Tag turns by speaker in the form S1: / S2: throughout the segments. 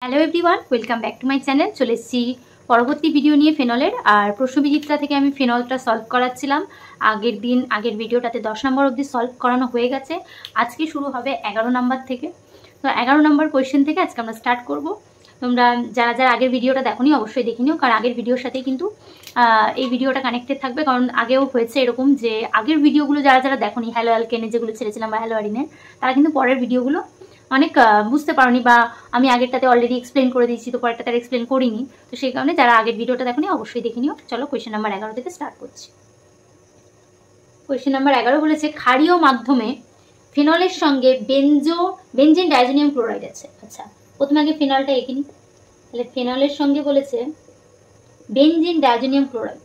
S1: Hello everyone, welcome back to my channel. চলে এসেছি পরবর্তী ভিডিও নিয়ে ফেনলের। আর প্রশ্নবিচিত্রা থেকে আমি ফেনলটা সলভ করাচ্ছিলাম। আগের ভিডিওটাতে 10 নম্বর অবধি সলভ করানো হয়ে গেছে। আজকে শুরু হবে 11 নম্বর থেকে। তো 11 নম্বর কোয়েশ্চেন থেকে আজকে আমরা স্টার্ট করব। তোমরা যারা যারা আগের ভিডিওটা দেখোনি অবশ্যই দেখে নিও, কারণ আগের ভিডিওর সাথেই কিন্তু এই ভিডিওটা কানেক্টেড থাকবে। কারণ আগেও হয়েছে এরকম যে আগের ভিডিওগুলো যারা যারা দেখোনি, হ্যালো অ্যালকেনে যেগুলো ছেড়েছিলাম বা হ্যালো আরিনের, তারা কিন্তু পরের ভিডিওগুলো অনেক বুঝতে পারোনি, বা আমি আগেরটাতে অলরেডি এক্সপ্লেন করে দিয়েছি, তো পরেরটাতে আর এক্সপ্লেন করিনি। তো সেই কারণে যারা আগের ভিডিওটা দেখোনি অবশ্যই দেখে নিও। চলো কোয়েশ্চেন নাম্বার 11 থেকে স্টার্ট করছি। কোয়েশ্চেন নাম্বার 11 বলেছে ক্ষারীয় মাধ্যমে ফেনলের সঙ্গে বেনজিন ডাইজোনিয়াম ক্লোরাইড আছে। আচ্ছা, প্রথমে আগে ফেনলটা এঁকে নিই। তাহলে ফেনলের সঙ্গে বলেছে benzene diazonium chloride.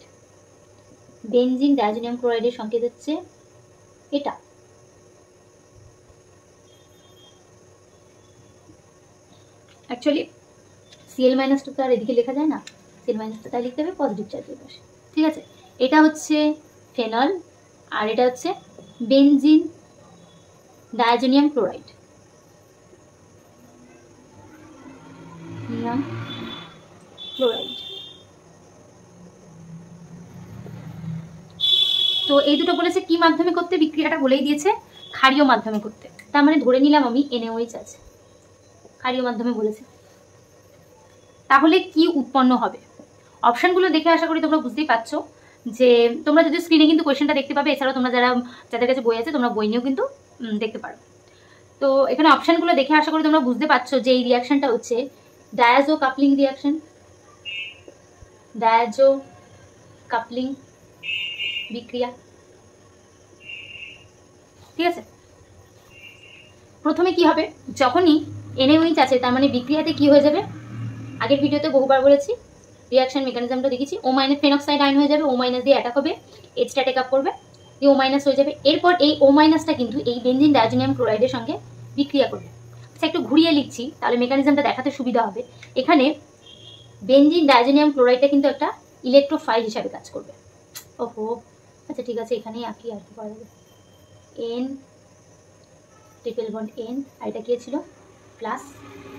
S1: Benzene diazonium ক্লোরাইডের সংকেত হচ্ছে এটা। অ্যাকচুয়ালি সিএল মাইনাস টু তো আর এদিকে লেখা যায় না, সিএল মাইনাস টু তাই লিখতে হবে পজিটিভ চার্জের পাশে। ঠিক আছে, এটা হচ্ছে ফেনল আর এটা হচ্ছে বেনজিন ডাইজোনিয়াম ক্লোরাইড। ক্লোরাইড তো এই দুটো বলেছে কি মাধ্যমে করতে, বিক্রিয়াটা বলেই দিয়েছে ক্ষারীয় মাধ্যমে করতে। তার মানে ধরে নিলাম আমি NaOH আছে, ক্ষারীয় মাধ্যমে বলেছে। তাহলে কি উৎপন্ন হবে? অপশনগুলো দেখে আশা করি তোমরা বুঝতেই পারছো যে তোমরা যদি স্ক্রিনে কিন্তু কোয়েশ্চেনটা দেখতে পাবে, এছাড়াও তোমরা যাদের কাছে বই আছে তোমরা বই নিয়েও কিন্তু দেখতে পারো। তো এখানে অপশনগুলো দেখে আশা করি তোমরা বুঝতে পারছো যে এই রিয়াকশনটা হচ্ছে ডায়াজো কাপলিং রিয়াকশন। ডায়াজো কাপলিং বিক্রিয়া। ঠিক আছে, প্রথমে কি হবে, যখনই NaOH আছে তার মানে বিক্রিয়াতে কি হয়ে যাবে, আগের ভিডিওতে বহুবার বলেছি, রিয়াকশন মেকানিজমটা দেখেছি। O মাইনাস ফেনক্সাইড আয়ন হয়ে যাবে, O মাইনাস দিয়ে অ্যাটাক হবে, Hটা টেক আপ করবে, দিয়ে O মাইনাস হয়ে যাবে। এরপর এই O মাইনাসটা কিন্তু এই বেনজিন ডাইজোনিয়াম ক্লোরাইডের সঙ্গে বিক্রিয়া করবে। আচ্ছা, একটু ঘুরিয়ে লিখছি তাহলে মেকানিজমটা দেখাতে সুবিধা হবে। এখানে বেনজিন ডাইজোনিয়াম ক্লোরাইডটা কিন্তু একটা ইলেকট্রোফাইল হিসাবে কাজ করবে। ওহো, আচ্ছা ঠিক আছে, এখানেই আঁকি আর কি করা যাবে। N ট্রিপল বন্ড N, আর এটা কি ছিল প্লাস,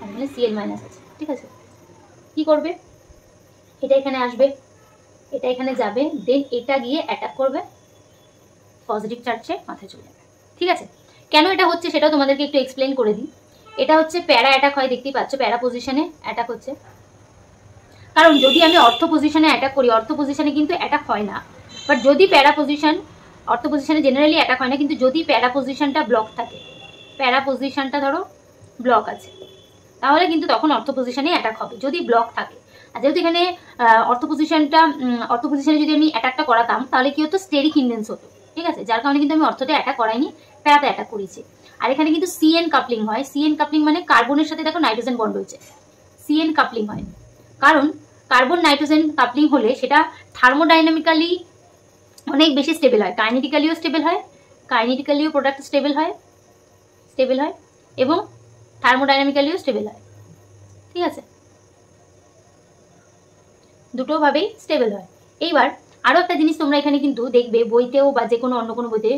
S1: আর মানে Cl মাইনাস আছে। ঠিক আছে, কি করবে, এটা এখানে আসবে, এটা এখানে যাবে, দেন এটা গিয়ে অ্যাটাক করবে, পজিটিভ চার্জে মাথায় চলে যাবে। ঠিক আছে, কেন এটা হচ্ছে সেটাও তোমাদেরকে একটু এক্সপ্লেন করে দিই। এটা হচ্ছে প্যারা অ্যাটাক হয়, দেখতেই পাচ্ছ প্যারা পজিশনে অ্যাটাক হচ্ছে। কারণ যদি আমি অর্থ পজিশনে অ্যাটাক করি, অর্থ পজিশনে কিন্তু অ্যাটাক হয় না, বাট যদি প্যারা পজিশন, অর্থ পজিশনে জেনারেলি অ্যাটাক হয় না, কিন্তু যদি প্যারা পজিশনটা ব্লক থাকে, প্যারা পজিশনটা ধরো ব্লক আছে, তাহলে কিন্তু তখন অর্থ পজিশনে অ্যাটাক হবে যদি ব্লক থাকে। আর যেহেতু এখানে অর্থ পজিশনে যদি আমি অ্যাটাকটা করাতাম তাহলে কি হতো, স্টেরিক ইনডেন্স হতো। ঠিক আছে, যার কারণে কিন্তু আমি অর্থতে অ্যাটাক করাইনি, প্যারাতে অ্যাটাক করেছি। আর এখানে কিন্তু CN কাপলিং হয়। CN কাপলিং মানে কার্বনের সাথে দেখো নাইট্রোজেন বন্ড হয়েছে, CN কাপলিং হয়। কারণ কার্বন নাইট্রোজেন কাপলিং হলে সেটা থার্মোডাইনামিক্যালি অনেক বেশি স্টেবল হয়, কাইনেটিক্যালিও স্টেবল হয়, কাইনেটিক্যালিও প্রোডাক্ট স্টেবল হয় এবং থার্মোডাইনামিক্যালিও স্টেবল হয়। ঠিক আছে, দুটোভাবেই স্টেবল হয়। এইবার আরও একটা জিনিস তোমরা এখানে কিন্তু দেখবে বইতেও বা যে কোনো অন্য কোনো বইতে,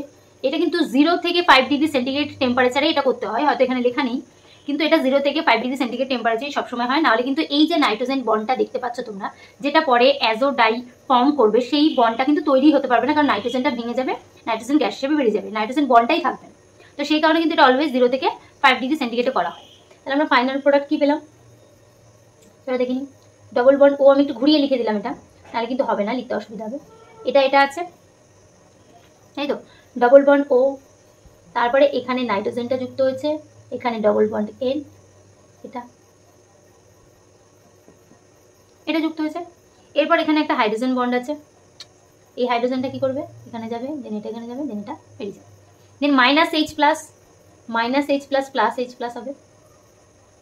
S1: এটা কিন্তু 0 থেকে 5 ডিগ্রি সেন্টিগ্রেড টেম্পারেচারে এটা করতে হয়, হয়তো এখানে লেখা নেই, কিন্তু এটা 0 থেকে 5 ডিগ্রি সেন্টিগ্রেড টেম্পারেচারে সবসময় হয়। নাহলে কিন্তু এই যে নাইট্রোজেন বন্ডটা দেখতে পাচ্ছ তোমরা, যেটা পরে অ্যাজো ডাই ফর্ম করবে, সেই বন্ডটা কিন্তু তৈরি হতে পারবে না, কারণ নাইট্রোজেনটা ভেঙে যাবে, নাইট্রোজেন গ্যাস হিসেবে বেরিয়ে যাবে, নাইট্রোজেন বন্ডটাই থাকবে না। তো সেই কারণে কিন্তু এটা অলওয়েজ 0 থেকে 5 ডিগ্রি সেন্টিগ্রেডে করা হয়। তাহলে আমরা ফাইনাল প্রোডাক্ট কি পেলাম সেটা দেখিনি। ডবল বন্ড ও আমি একটু ঘুরিয়ে লিখে দিলাম, এটা তাহলে কিন্তু হবে না, লিখতে অসুবিধা হবে। এটা আছে, তাই তো, ডবল বন্ড ও, তারপরে এখানে নাইট্রোজেনটা যুক্ত হয়েছে, এখানে ডবল বন্ড N, এটা যুক্ত হয়েছে। এরপর এখানে একটা হাইড্রোজেন বন্ড আছে, এই হাইড্রোজেনটা কি করবে, এখানে যাবে, দেন এটা এখানে যাবে, দেন এটা বেরিয়ে যাবে, দেন H plus plus H plus হবে,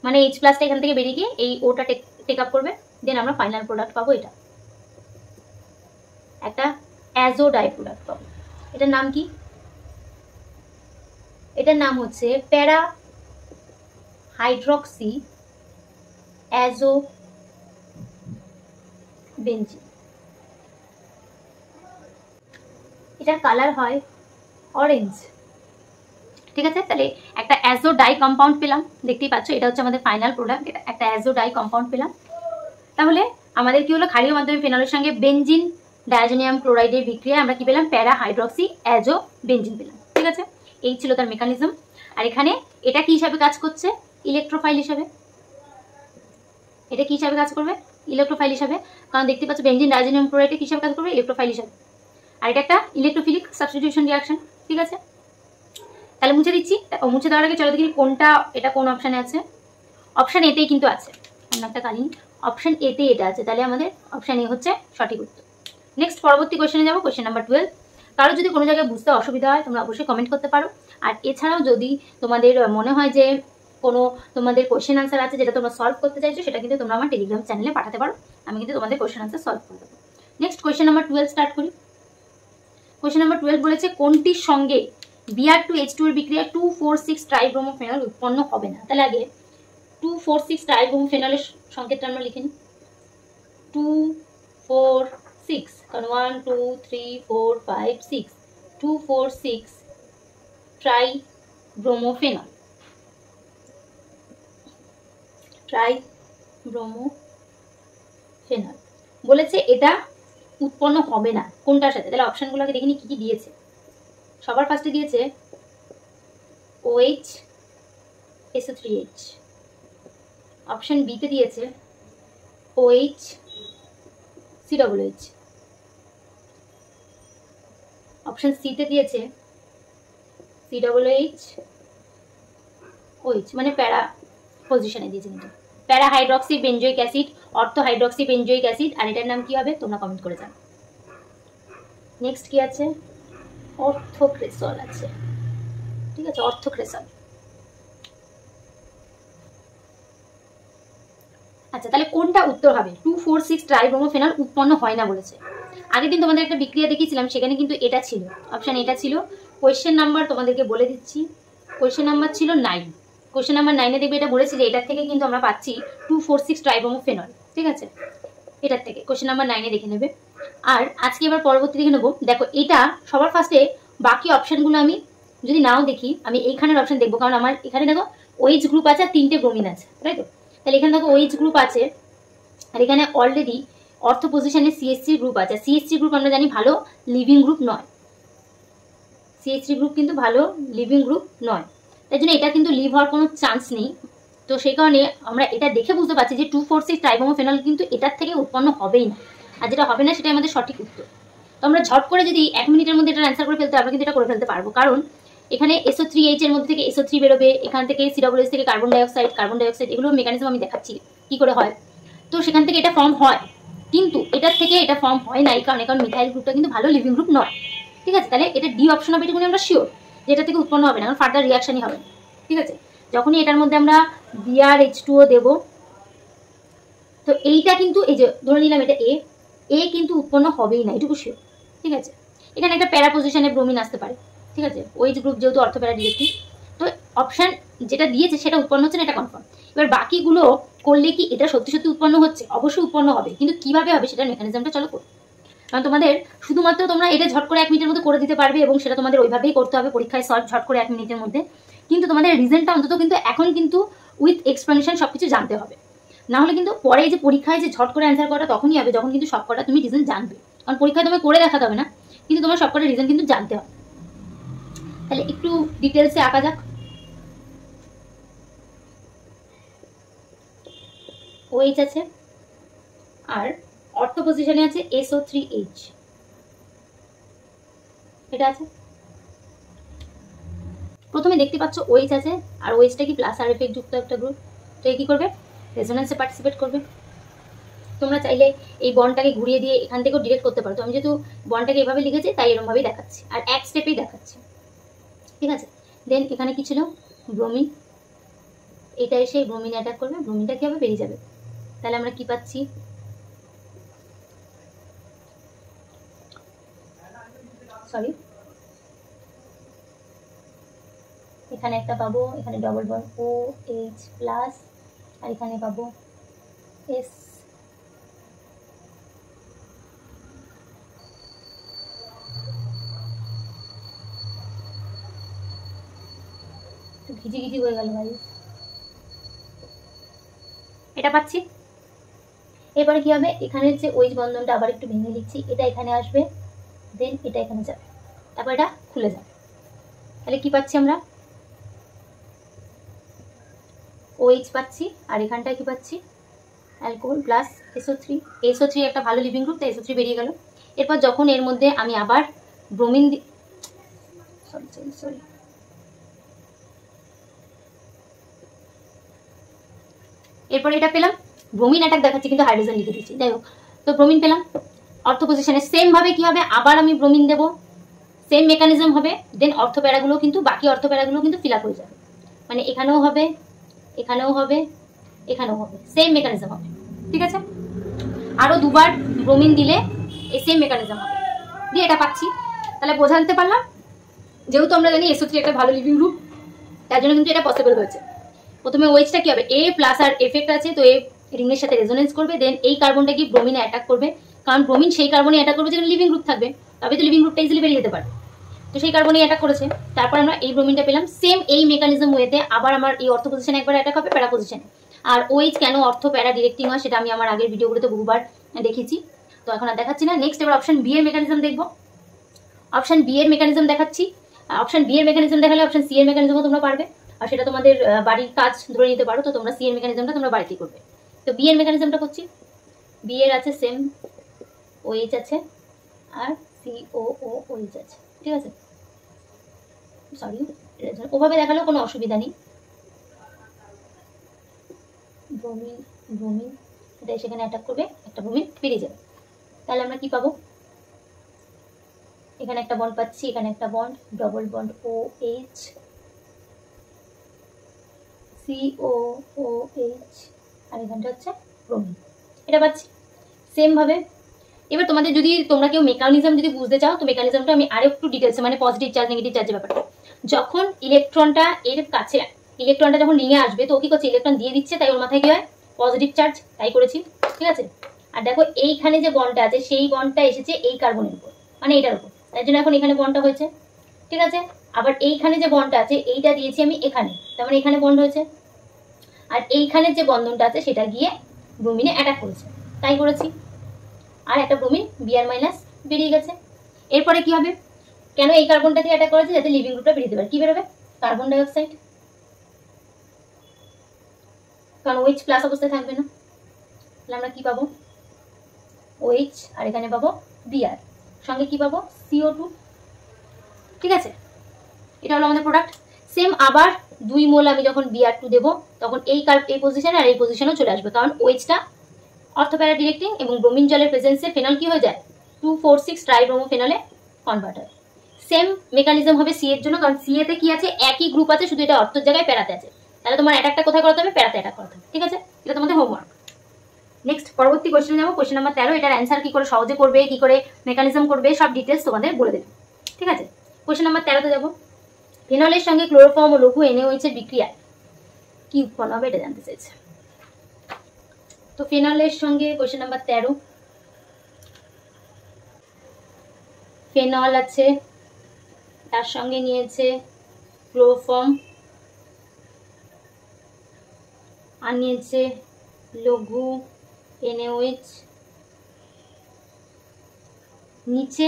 S1: মানে H প্লাসটা এখান থেকে বেরিয়ে গিয়ে এই ওটা টেক আপ করবে, দেন আমরা ফাইনাল প্রোডাক্ট পাবো, এটা একটা অ্যাজো ডাই প্রোডাক্ট পাবো। এটার নাম কি, এটার নাম হচ্ছে প্যারা হাইড্রক্সি অ্যাজো বেনজিন। এটার কালার হয় অরেঞ্জ, ঠিক আছে, তাহলে একটা অ্যাজো ডাই কম্পাউন্ড পেলাম, দেখতেই পাচ্ছ এটা হচ্ছে আমাদের ফাইনাল প্রোডাক্ট, এটা একটা অ্যাজো ডাই কম্পাউন্ড পেলাম। তাহলে আমাদের কি হলো, ক্ষারীয় মাধ্যমে ফেনলের সঙ্গে বেনজিন ডায়াজোনিয়াম ক্লোরাইডের বিক্রিয়া আমরা কি পেলাম, প্যারা হাইড্রক্সি অ্যাজো বেনজিন পেলাম। ঠিক আছে, এই ছিল তার মেকানিজম। আর এখানে এটা কি হিসাবে কাজ করছে, ইলেকট্রোফাইল হিসাবে। এটা কি হিসাবে কাজ করবে, ইলেকট্রোফাইল হিসাবে, কারণ দেখতে পাচ্ছ বেনজিন ডায়াজোনিয়াম ক্লোরাইড কি হিসাবে কাজ করবে, ইলেকট্রোফাইল হিসাবে। আর এটা একটা ইলেকট্রোফিলিক সাবস্টিটিউশন রিঅ্যাকশন। ঠিক আছে, তাহলে মুছে দিচ্ছি। মুছে দেওয়ার আগে চলো দেখি কোনটা, এটা কোন অপশানে আছে। অপশান এতেই কিন্তু আছে, আমরা একটা কালীন অপশান এতেই এটা আছে, তাহলে আমাদের অপশান এ হচ্ছে সঠিক উত্তর। নেক্সট পরবর্তী কোয়েশ্চেনে যাবো, কোয়েশ্চেন নাম্বার 12। কারো যদি কোনো জায়গায় বুঝতে অসুবিধা হয় তোমরা অবশ্যই কমেন্ট করতে পারো। আর এছাড়াও যদি তোমাদের মনে হয় যে কোনো তোমাদের কোয়েশ্চেন আনসার আছে যেটা তোমরা সলভ করতে চাইছো, সেটা কিন্তু তোমরা আমার টেলিগ্রাম চ্যানেলে পাঠাতে পারো, আমি কিন্তু তোমাদের কোয়েশ্চেন আনসার সলভ করে দেবো। নেক্সট কোয়েশ্চেন নাম্বার 12 স্টার্ট করি। কোয়েশ্চেন নাম্বার 12 বলেছে কোনটির সঙ্গে Br2H2 এর বিক্রিয়া 2,4,6 ট্রাইব্রোমোফেনল উৎপন্ন হবে না। তাহলে আগে 2,4,6 ট্রাইব্রোমোফেনলের সংকেতটা আমরা লিখে নিই, 2,4,6, কারণ 1 2 3 4 5 6, 2,4,6 ট্রাইব্রোমোফেনল, ট্রাইব্রোমোফেনল বলেছে এটা উৎপন্ন হবে না কোনটার সাথে। তাহলে অপশনগুলোকে দেখিনি কি কি দিয়েছে। সবার ফার্স্টে দিয়েছে OH SO3H, অপশন বি তে দিয়েছে OH COOH, অপশন সি তে দিয়েছে COOH OH, মানে প্যারা পজিশনে দিয়েছে কিন্তু para hydroxy benzoic acid, ortho hydroxy benzoic acid. আর এটার নাম কি হবে তোমরা কমেন্ট করে জানাও। নেক্সট কি আছে, অর্থোক্রেসল আছে। ঠিক আছে, অর্থোক্রেসল। আচ্ছা, তাহলে কোনটা উত্তর হবে, 2,4,6 ট্রাইব্রোমোফেনল উৎপন্ন হয় না বলেছে। আগের দিন তোমাদের একটা বিক্রিয়া দেখিয়েছিলাম, সেখানে কিন্তু এটা ছিল, অপশন এটা ছিল। কোয়েশ্চেন নাম্বার তোমাদেরকে বলে দিচ্ছি, কোয়েশ্চেন নাম্বার ছিল 9। কোয়েশ্চেন নাম্বার 9-এ দেখবে এটা বলেছি যে এটার থেকে কিন্তু আমরা পাচ্ছি 2,4,6 ট্রাইব্রোমোফেনল। ঠিক আছে, এটার থেকে কোয়েশ্চেন নাম্বার 9-এ দেখে নেবে। আর আজকে এবার পরবর্তী দেখে নেবো। দেখো এটা সবার ফার্স্টে, বাকি অপশনগুলো আমি যদি নাও দেখি, আমি এইখানের অপশন দেখবো, কারণ আমার এখানে দেখো OH গ্রুপ আছে আর 3টে ব্রোমিন আছে, তাই তো। তাহলে এখানে দেখো OH গ্রুপ আছে, আর এখানে অলরেডি অর্থ পজিশনে CH3 গ্রুপ আছে। CH3 গ্রুপ আমরা জানি ভালো লিভিং গ্রুপ নয়, CH3 গ্রুপ কিন্তু ভালো লিভিং গ্রুপ নয়, তাই জন্য এটা কিন্তু লিভ হওয়ার কোনো চান্স নেই। তো সেই কারণে আমরা এটা দেখে বুঝতে পারছি যে 2,4,6 ট্রাইব্রোমোফেনল কিন্তু এটার থেকে উৎপন্ন হবেই না, আর যেটা হবে না সেটাই আমাদের সঠিক উত্তর। তো আমরা ঝট করে যদি 1 মিনিটের মধ্যে এটা অ্যান্সার করে ফেলতে, আমরা কিন্তু এটা করে ফেলতে পারবো, কারণ এখানে SO3H এর মধ্যে থেকে SO3 বেরোবে, এখান থেকে COOH থেকে কার্বন ডাইঅক্সাইড, এগুলো মেকানিজম আমি দেখাচ্ছি কি করে হয়। তো সেখান থেকে এটা ফর্ম হয়, কিন্তু এটার থেকে এটা ফর্ম হয় না এই কারণে, কারণ মিথাইল গ্রুপটা কিন্তু ভালো লিভিং গ্রুপ নয়। ঠিক আছে, তাহলে এটা ডি অপশন হবে, এটুকুনি আমরা শিওর যে এটা থেকে উৎপন্ন হবে না, কারণ ফার্দার রিয়াকশনই হবে না। ঠিক আছে, যখনই এটার মধ্যে আমরা BrH2O দেব, তো এইটা কিন্তু এই যে ধরে নিলাম এটা এ কিন্তু উৎপন্ন হবেই না, এটুকু শিওর। ঠিক আছে, এখানে একটা প্যারা পজিশনে ব্রোমিন আসতে পারে। ঠিক আছে, OH গ্রুপ যেহেতু অর্থ প্যারা ডিরেক্টিভ, তো অপশন যেটা দিয়েছে সেটা উৎপন্ন হচ্ছে না, এটা কনফার্ম। এবার বাকিগুলো করলে কি এটা সত্যি সত্যি উৎপন্ন হচ্ছে, অবশ্যই উৎপন্ন হবে, কিন্তু কিভাবে হবে সেটার মেকানিজমটা চলো করো। কারণ তোমাদের শুধুমাত্র তোমরা এটা ঝট করে 1 মিনিটের মধ্যে করে দিতে পারবে, এবং সেটা তোমাদের ওইভাবেই করতে হবে পরীক্ষায় সলভ ঝট করে 1 মিনিটের মধ্যে, কিন্তু তোমাদের রিজনটা অন্তত কিন্তু এখন কিন্তু উইথ এক্সপ্লেনেশন সবকিছু জানতে হবে। না হলে কিন্তু পরে যে পরীক্ষায় যে ঝট করে অ্যান্সার করাটা তখনই হবে যখন কিন্তু সবকটা তুমি রিজন জানবে, কারণ পরীক্ষায় তোমায় করে দেখাতে হবে না, কিন্তু তোমার সবকটা রিজন কিন্তু জানতে হবে। তাহলে একটু ডিটেলসে আঁকা যাক। OH আছে, আর অর্থ পজিশনে আছে SO3H, এটা আছে। প্রথমে দেখতে পাচ্ছ OH আছে, আর OHটা কি প্লাস আর এফেক্ট যুক্ত একটা গ্রুপ, তো এই কি করবে, রেজোন্যান্সে পার্টিসিপেট করবে। তোমরা চাইলে এই বন্ডটাকে ঘুরিয়ে দিয়ে এখান থেকেও ডিরেক্ট করতে পারো, তো আমি যেহেতু বন্ডটাকে এভাবে লিখেছি তাই এরকমভাবেই দেখাচ্ছি, আর এক স্টেপেই দেখাচ্ছি। ঠিক আছে, দেন এখানে কি ছিল, ব্রোমিন, এটা এসে ব্রোমিন অ্যাটাক করবে, ব্রোমিনটা কি হবে, বেরিয়ে যাবে। তাহলে আমরা কি পাচ্ছি, সরি এখানে একটা পাবো, এখানে ডবল বন্ড OH প্লাস, আর এখানে পাবো S, ঘিজি ঘিজি হয়ে গেল ভাই। এটা পাচ্ছি। এরপরে কি হবে, এখানের যে OH বন্ধনটা আবার একটু ভেঙে লিখছি, এটা এখানে আসবে, দেন এটা এখানে যাবে, তারপর এটা খুলে যাবে। তাহলে কি পাচ্ছি আমরা, OH পাচ্ছি, আর এখানটায় কি পাচ্ছি, অ্যালকোহল প্লাস SO3। SO3 একটা ভালো লিভিং গ্রুপ, তাই SO3 বেরিয়ে গেল। এরপর যখন এর মধ্যে আমি আবার ব্রোমিন সরি এরপরে এটা পেলাম, ব্রোমিন অ্যাটাক দেখাচ্ছি কিন্তু হাইড্রোজেন লিখে দিচ্ছি, যাই হোক। তো ব্রোমিন পেলাম অর্থ পজিশনে, সেম ভাবে কি হবে, আবার আমি ব্রোমিন দেবো, সেম মেকানিজম হবে। দেন অর্থ প্যারাগুলো কিন্তু, বাকি অর্থ প্যারাগুলো কিন্তু ফিল আপ হয়ে যাবে, মানে এখানেও হবে, এখানেও হবে, এখানেও হবে, সেম মেকানিজম হবে। ঠিক আছে, আরো দুবার ব্রোমিন দিলে এই সেম মেকানিজম হবে, দিয়ে এটা পাচ্ছি। তাহলে বোঝাতে পারলাম, যেহেতু আমরা জানি SO3 একটা ভালো লিভিং গ্রুপ, তার জন্য কিন্তু এটা পসিবল হয়েছে। প্রথমে OHটা কি হবে, A প্লাস আর এফেক্ট আছে, তো A রিংয়ের সাথে রেজোনেন্স করবে, দেন এই কার্বনটা কি ব্রোমিনে অ্যাটাক করবে, কারণ ব্রোমিন সেই কার্বনে অ্যাটাক করবে যেখানে লিভিং গ্রুপ থাকবে, তবে তো লিভিং গ্রুপটা ইজিলি বেরিয়ে যেতে পারে, তো সেই কার্বনে অ্যাটাক করেছে। তারপর আমরা এই ব্রোমিনটা পেলাম, সেম এই মেকানিজম ওয়েতে আবার আমার এই অর্থ পজিশনে একবার অ্যাটাক হবে, প্যারা পজিশনে। আর OH কেন অর্থ প্যারা ডিরেক্টিং হয় সেটা আমি আমার আগের ভিডিওগুলোতে বহুবার দেখেছি, তো এখন আর দেখাচ্ছি না। নেক্সট এবার অপশন B এর মেকানিজম দেখবো। অপশন B এর মেকানিজম দেখাচ্ছি। অপশন B এর মেকানিজম দেখালে অপশন C এর মেকানিজমও তোমরা পারবে, আর সেটা তোমাদের বাড়ির কাজ ধরে নিতে পারো, তো তোমরা C এর মেকানিজমটা তোমরা বাড়িতেই করবে। তো B এর মেকানিজমটা করছি। B এর আছে সেম OH আছে আর COOH আছে, ঠিক আছে, সরি ওভাবে দেখালেও কোনো অসুবিধা নেই। ব্রোমিন ব্রোমিন এটা সেখানে অ্যাটাক করবে, একটা ব্রোমিন বেরিয়ে যাবে। তাহলে আমরা কি পাবো, এখানে একটা বন্ড পাচ্ছি, এখানে একটা bond, double bond OH COOH, আর এখানটা হচ্ছে ব্রোমিন, এটা পাচ্ছি সেম ভাবে। এবার তোমাদের যদি তোমরা কেউ মেকানিজম যদি বুঝতে চাও, তো মেকানিজমটা আমি আরো একটু ডিটেলসে, মানে পজিটিভ চার্জ নেগেটিভ চার্জের ব্যাপারটা, যখন ইলেকট্রনটা এর কাছে, ইলেকট্রনটা যখন রিংয়ে আসবে, তো ও কি করছে, ইলেকট্রন দিয়ে দিচ্ছে, তাই ওর মাথায় কি হয়, পজিটিভ চার্জ, তাই করেছি, ঠিক আছে। আর দেখো এইখানে যে বন্ডটা আছে, সেই বন্ডটা এসেছে এই কার্বনের উপর, মানে এটার উপর, তাই জন্য এখন এখানে বন্ডটা হয়েছে, ঠিক আছে। আবার এইখানে যে বন্ডটা আছে, এইটা দিয়েছি আমি এখানে, তার মানে এখানে বন্ড হয়েছে, আর এইখানে যে বন্ধনটা আছে সেটা গিয়ে ব্রোমিনে অ্যাটাক করেছে, তাই করেছি। আর একটা ব্রোমিন Br মাইনাস বেরিয়ে গেছে। এরপরে কি হবে, কেন এই কার্বনটা দিয়ে অ্যাটাক করেছে, যাতে লিভিং গ্রুপটা বেরিয়ে পারে, কি বেরোবে, কার্বন ডাই অক্সাইড, কারণ OH প্লাস অবস্থায় থাকবে না। তাহলে আমরা কি পাবো, OH, আর এখানে পাবো Br, সঙ্গে কি পাবো, CO2, ঠিক আছে। এটা হলো আমাদের প্রোডাক্ট। সেম আবার 2 মোল আমি যখন Br2 দেবো, তখন এই পজিশনে আর এই পজিশনেও চলে আসবে, কারণ OHটা অর্থপ্যারা ডিরেক্টিং, এবং ব্রোমিন জলের প্রেজেন্সে ফেনল কি হয়ে যায়, 2,4,6 ট্রাইব্রোমো ফেনলে কনভার্ট হয়। সেম মেকানিজম হবে সি এর জন্য, কারণ সি এতে কি আছে, একই গ্রুপ আছে, শুধু এটা অর্থের জায়গায় প্যারাতে আছে। তাহলে তোমার অ্যাটাকটা কোথায় করাতে হবে, প্যারাতে অ্যাটাক করাতে হবে, ঠিক আছে। এটা তোমাদের হোমওয়ার্ক। নেক্সট পরবর্তী কোয়েশ্চেন যাবো, কোয়েশ্চেন নাম্বার 13। এটার অ্যান্সার কি করে সহজে করবে, কি করে মেকানিজম করবে, সব ডিটেলস তোমাদের বলে দেবে, ঠিক আছে। কোয়েশ্চেন নাম্বার 13তে যাবো। ফেনলের সঙ্গে ক্লোরোফর্ম ও লঘু NaOH এর বিক্রিয়ায় কি উৎপন্ন হবে, এটা জানতে চাইছে। তো ফেনলের সঙ্গে কোয়েশ্চেন নাম্বার 13, ফেনল আছে, তার সঙ্গে নিয়েছে ক্লোরোফর্ম, আর নিয়েছে লঘু NaOH। নিচে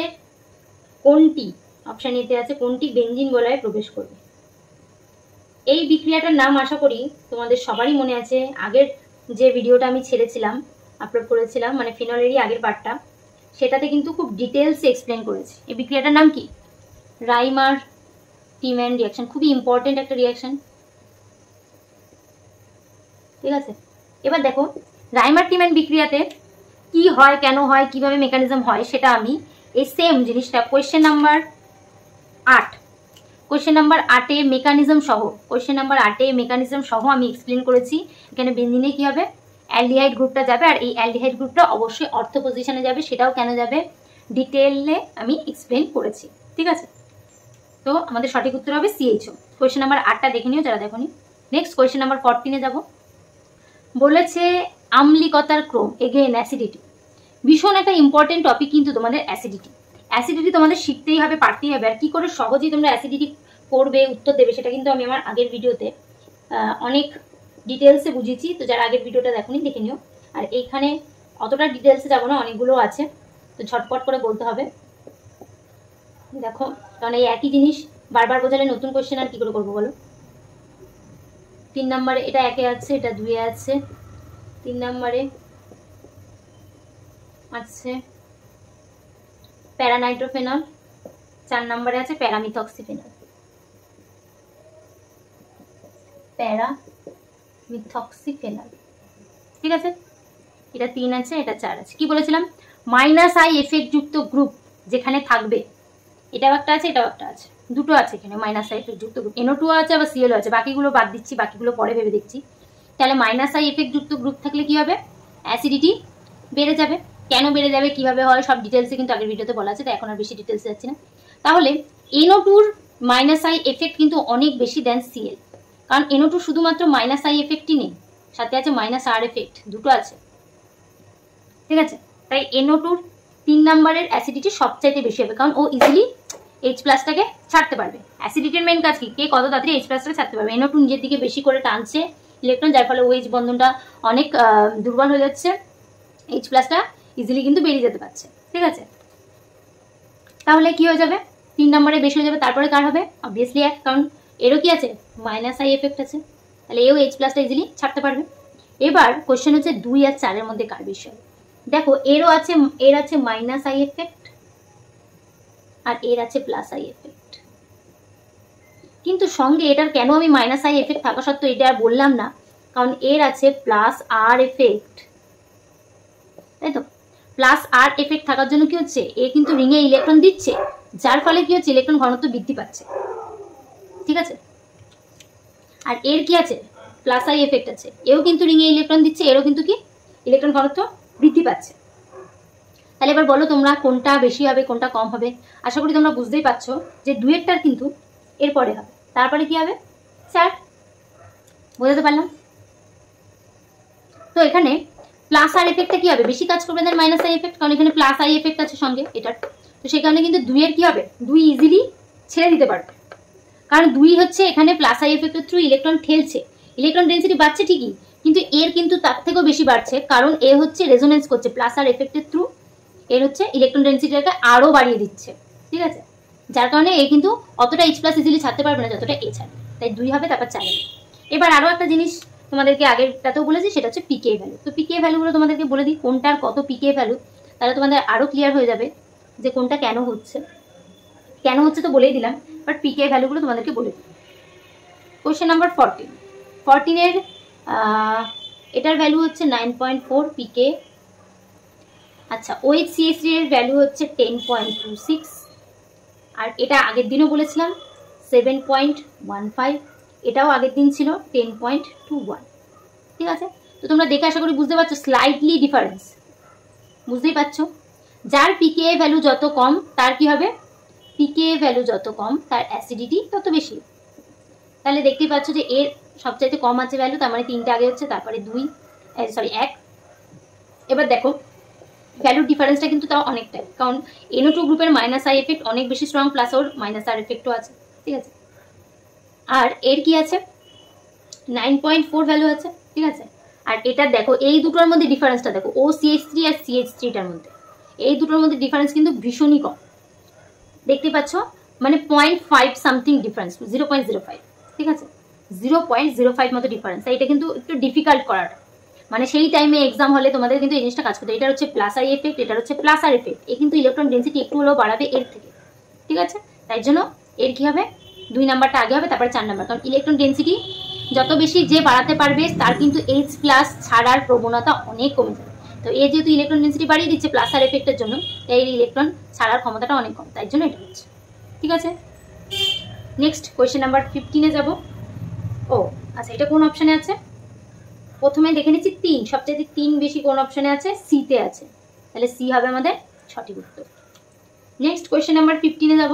S1: কোনটি, অপশন এতে আছে, কোনটি বেঞ্জিন বলয়ে প্রবেশ করবে। এই বিক্রিয়াটার নাম আশা করি তোমাদের সবারই মনে আছে, আগের যে ভিডিওটা আমি ছেড়েছিলাম, আপলোড করেছিলাম, মানে ফিনলেরই আগের পার্টটা, সেটাতে কিন্তু খুব ডিটেলসে এক্সপ্লেন করেছি। এই বিক্রিয়াটার নাম কি, রাইমার টিম্যান রিয়াকশন, খুবই ইম্পর্টেন্ট একটা রিয়াকশন, ঠিক আছে। এবার দেখো রাইমার টিম্যান বিক্রিয়াতে কি হয়, কেন হয়, কিভাবে মেকানিজম হয়, সেটা আমি এই সেম জিনিসটা কোয়েশ্চেন নাম্বার 8, কোয়েশ্চেন নাম্বার 8-এ মেকানিজম সহ, কোয়েশ্চেন নাম্বার 8-এ মেকানিজম সহ আমি এক্সপ্লেন করেছি। এখানে বেঞ্জিনে কি হবে, অ্যালডিহাইড গ্রুপটা যাবে, আর এই অ্যালডিহাইড গ্রুপটা অবশ্যই অর্থ পজিশনে যাবে, সেটাও কেন যাবে ডিটেইলে আমি এক্সপ্লেন করেছি, ঠিক আছে। তো আমাদের সঠিক উত্তর হবে CHO। কোয়েশ্চেন নাম্বার 8টা দেখে নিও যারা দেখোনি। নেক্সট কোয়েশ্চেন নাম্বার 14-এ যাব। বলেছে আম্লিকতার ক্রম, এগেইন অ্যাসিডিটি, ভীষণ একটা ইম্পর্টেন্ট টপিক কিন্তু তোমাদের অ্যাসিডিটি। অ্যাসিডিটি তোমাদের শিখতেই হবে, পারতেই হবে, আর কি করে সহজেই তোমরা অ্যাসিডিটি করবে, উত্তর দেবে, সেটা কিন্তু আমি আমার আগের ভিডিওতে অনেক ডিটেলসে বুঝিয়েছি। তো যারা আগের ভিডিওটা দেখোনি দেখে নিও। আর এইখানে অতটা ডিটেলসে যাবো না, অনেকগুলো আছে, তো ঝটপট করে বলতে হবে। দেখো, কারণ এই একই জিনিস বারবার বোঝালে নতুন কোয়েশ্চেন আর কি করে করবো বলো। 3 নম্বরে এটা 1-এ আছে, এটা 2-এ আছে, 3 নম্বরে আছে প্যারানাইট্রোফেনল, 4 নম্বরে আছে প্যারামিথক্সিফেনল। প্যারামিথক্সিফেনল, ঠিক আছে। এটা 3 আছে, এটা 4 আছে। কি বলেছিলাম? -I এফেক্ট যুক্ত গ্রুপ যেখানে থাকবে, এটাও একটা আছে, এটাও একটা আছে, দুটো আছে এখানে -I এফেক্ট যুক্ত গ্রুপ। NO2 আছে, আবার CL আছে, বাকিগুলো বাদ দিচ্ছি, বাকিগুলো পরে ভেবে দেখছি। তাহলে -I এফেক্ট যুক্ত গ্রুপ থাকলে কি হবে? অ্যাসিডিটি বেড়ে যাবে। কেন বেড়ে যাবে, কিভাবে হয়, সব ডিটেলসে কিন্তু আগের ভিডিওতে বলা আছে, তো এখন আর বেশি ডিটেলসে যাচ্ছি না। তাহলে NO2-র -I এফেক্ট কিন্তু অনেক বেশি দেন CL, কারণ NO2 শুধুমাত্র -I এফেক্টই নেই, সাথে আছে -R এফেক্ট, দুটো আছে, ঠিক আছে। তাই NO2-র 3 নম্বরের অ্যাসিডিটি সবচাইতে বেশি হবে, কারণ ও ইজিলি H+টাকে ছাড়তে পারবে। অ্যাসিডিটির মেন কাজ কি? কে কত তাড়াতাড়ি H+টাকে ছাড়তে পারবে। NO2 নিজের দিকে বেশি করে টানছে ইলেকট্রন, যার ফলে OH বন্ধনটা অনেক দুর্বল হয়ে যাচ্ছে, H+টা ইজিলি কিন্তু বেরিয়ে যেতে পারছে, ঠিক আছে। তাহলে কি হয়ে যাবে? 3 নম্বরে বেশি হয়ে যাবে। তারপরে কার হবে? অবভিয়াসলি 1, কারণ এরও কি আছে? -I এফেক্ট আছে, তাহলে এও H+টা ইজিলি ছাড়তে পারবে। এবার কোশ্চেন হচ্ছে 2 আর 4 এর মধ্যে কার বেশি হবে। দেখো, এর আছে -I এফেক্ট আর এর আছে +I এফেক্ট, কিন্তু সঙ্গে এটার কেন আমি -I এফেক্ট থাকা সত্ত্বেও এটা আর বললাম না, কারণ এর আছে +R এফেক্ট, তাই তো। +R এফেক্ট থাকার জন্য কি হচ্ছে? এ কিন্তু রিংয়ে ইলেকট্রন দিচ্ছে, যার ফলে কি হচ্ছে? ইলেকট্রন ঘনত্ব বৃদ্ধি পাচ্ছে, ঠিক আছে। আর এর কি আছে? +I এফেক্ট আছে, এও কিন্তু রিংয়ে ইলেকট্রন দিচ্ছে, এরও কিন্তু কি ইলেকট্রন ঘনত্ব বৃদ্ধি পাচ্ছে। তাহলে এবার বলো তোমরা, কোনটা বেশি হবে, কোনটা কম হবে? আশা করি তোমরা বুঝতেই পারছো যে 2-এরটার কিন্তু এরপরে হবে, তারপরে কি হবে? 4। বোঝাতে পারলাম? তো এখানে +R এফেক্টটা কি হবে? বেশি কাজ করবে দেন -I এফেক্ট, কারণ এখানে +I এফেক্ট আছে সঙ্গে এটার, তো সেই কারণে কিন্তু 2-এর কি হবে? 2 ইজিলি ছেড়ে দিতে পারবে, কারণ 2 হচ্ছে এখানে +I এফেক্টের থ্রু ইলেকট্রন ঠেলছে, ইলেকট্রন ডেন্সিটি বাড়ছে ঠিকই, কিন্তু এর কিন্তু তার থেকেও বেশি বাড়ছে, কারণ এ হচ্ছে রেজোনেন্স করছে +R এফেক্টের থ্রু, এর হচ্ছে ইলেকট্রন ডেন্সিটিটাকে আরও বাড়িয়ে দিচ্ছে, ঠিক আছে। যার কারণে এ কিন্তু অতটা H+ ইজিলি ছাড়তে পারবে না যতটা এ ছাড়বে, তাই 2 হবে, তারপর 4 হবে। এবার আরও একটা জিনিস তোমাদেরকে আগেরটাতেও বলেছি, সেটা হচ্ছে PK ভ্যালু। তো PK ভ্যালুগুলো তোমাদেরকে বলে দিই, কোনটার কত PK ভ্যালু, তাহলে তোমাদের আরও ক্লিয়ার হয়ে যাবে যে কোনটা কেন হচ্ছে। কেন হচ্ছে তো বলেই দিলাম, বাট PK ভ্যালুগুলো তোমাদেরকে বলে দিই। কোয়েশ্চেন নাম্বার 14-এর এটার ভ্যালু হচ্ছে 9.4 PK। আচ্ছা, OHCH3 এর ভ্যালু হচ্ছে 10.26, আর এটা আগের দিনও বলেছিলাম 7.15, এটাও আগের দিন ছিল 10.21, ঠিক আছে। তো তোমরা দেখে আশা করি বুঝতে পারছো স্লাইটলি ডিফারেন্স, বুঝতেই পারছো। যার PKA ভ্যালু যত কম তার কি হবে? PKA ভ্যালু যত কম তার অ্যাসিডিটি তত বেশি। তাহলে দেখতেই পাচ্ছ যে এর সবচাইতে কম আছে ভ্যালু, তার মানে 3টে আগে হচ্ছে, তারপরে 1। এবার দেখো ভ্যালুর ডিফারেন্সটা কিন্তু তাও অনেকটাই, কারণ NO2 গ্রুপের -I এফেক্ট অনেক বেশি স্ট্রং, প্লাস ওর -R এফেক্টও আছে, ঠিক আছে। আর এর কি আছে? 9.4 ভ্যালু আছে, ঠিক আছে। আর এটা দেখো, এই দুটোর মধ্যে ডিফারেন্সটা দেখো, OCH3 আর CH3টার মধ্যে, এই দুটোর মধ্যে ডিফারেন্স কিন্তু ভীষণই কম, দেখতে পাচ্ছ, মানে 0.5 সামথিং ডিফারেন্স, 0.05, ঠিক আছে, 0.05 মতো ডিফারেন্স। এটা কিন্তু একটু ডিফিকাল্ট করাটা, মানে সেই টাইমে এক্সাম হলে তোমাদের কিন্তু এই জিনিসটা কাজ করতে। এটা হচ্ছে +I এফেক্ট, এটা হচ্ছে +R এফেক্ট, এ কিন্তু ইলেকট্রন ডেন্সিটি একটু হলেও বাড়াবে এর থেকে, ঠিক আছে। তাই জন্য এর কি হবে? 2 নাম্বারটা আগে হবে, তারপরে 4 নাম্বার, কারণ ইলেকট্রন ডেন্সিটি যত বেশি যে বাড়াতে পারবে তার কিন্তু H+ ছাড়ার প্রবণতা অনেক কমে যাবে। তো এ যেহেতু ইলেকট্রন ডেন্সিটি বাড়িয়ে দিচ্ছে +R এফেক্টের জন্য, তাই এই ইলেকট্রন ছাড়ার ক্ষমতাটা অনেক কম, তাই জন্য এটা হচ্ছে, ঠিক আছে। নেক্সট কোয়েশ্চেন নাম্বার 15-এ যাব। ও আচ্ছা, এটা কোন অপশানে আছে? প্রথমে দেখে নিচ্ছি 3, সবচেয়ে 3 বেশি কোন অপশানে আছে? C-তে আছে, তাহলে C হবে আমাদের সঠিক উত্তর। নেক্সট কোয়েশ্চেন নাম্বার 15-এ যাব।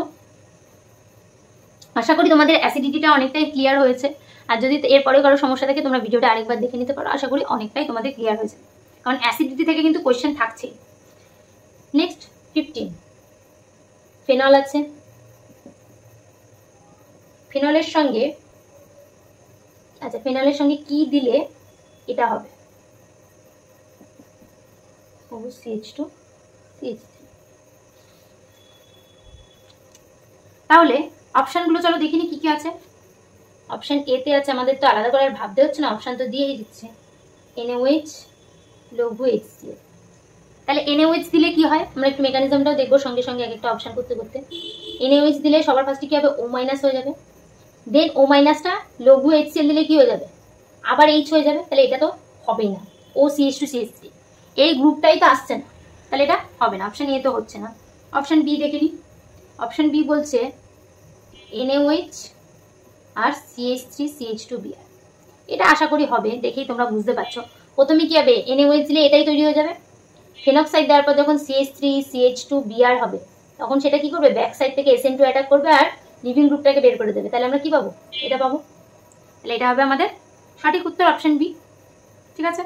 S1: আশা করি তোমাদের অ্যাসিডিটিটা অনেকটাই ক্লিয়ার হয়েছে, আর যদি এরপরেও কারো সমস্যা থাকে তোমরা ভিডিওটা আরেকবার দেখে নিতে পারো, আশা করি অনেকটাই তোমাদের ক্লিয়ার হয়েছে, কারণ অ্যাসিডিটি থেকে কিন্তু কোয়েশ্চেন থাকছেই। নেক্সট 15, ফেনল আছে, ফেনলের সঙ্গে, আচ্ছা ফেনলের সঙ্গে কি দিলে এটা হবে? CH2 CH3। তাহলে অপশনগুলো চলো দেখিনি কি কি আছে। অপশন এ তে আছে, আমাদের তো আলাদা করে আর ভাবতে হচ্ছে না, অপশন তো দিয়েই দিচ্ছে, NaOH লঘু HCl। তাহলে NaOH দিলে কি হয় আমরা একটু মেকানিজমটাও দেখবো সঙ্গে সঙ্গে এক একটা অপশন করতে করতে। NaOH দিলে সবার ফার্স্টে কি হবে? O- হয়ে যাবে। দেন O- লঘু HCl দিলে কি হয়ে যাবে? আবার H হয়ে যাবে। তাহলে এটা তো হবেই না, OCH2 CH3 এই গ্রুপটাই তো আসছে না, তাহলে এটা হবে না। অপশন এ তো হচ্ছে না। অপশন বি দেখে নিই। অপশন বি বলছে NaOH আর CH3 CH2Br। এটা আশা করি হবে, দেখেই তোমরা বুঝতে পারছো। প্রথমে কি হবে? NaOH দিলে এটাই তৈরি হয়ে যাবে। ফেনক্সাইড দেওয়ার পর যখন CH3 CH2Br হবে তখন সেটা কি করবে? ব্যাক সাইড থেকে SN2 অ্যাটাক করবে আর লিভিং গ্রুপটাকে বের করে দেবে। তাহলে আমরা কি পাবো? এটা পাবো। তাহলে এটা হবে আমাদের সঠিক উত্তর, অপশন বি। ঠিক আছে,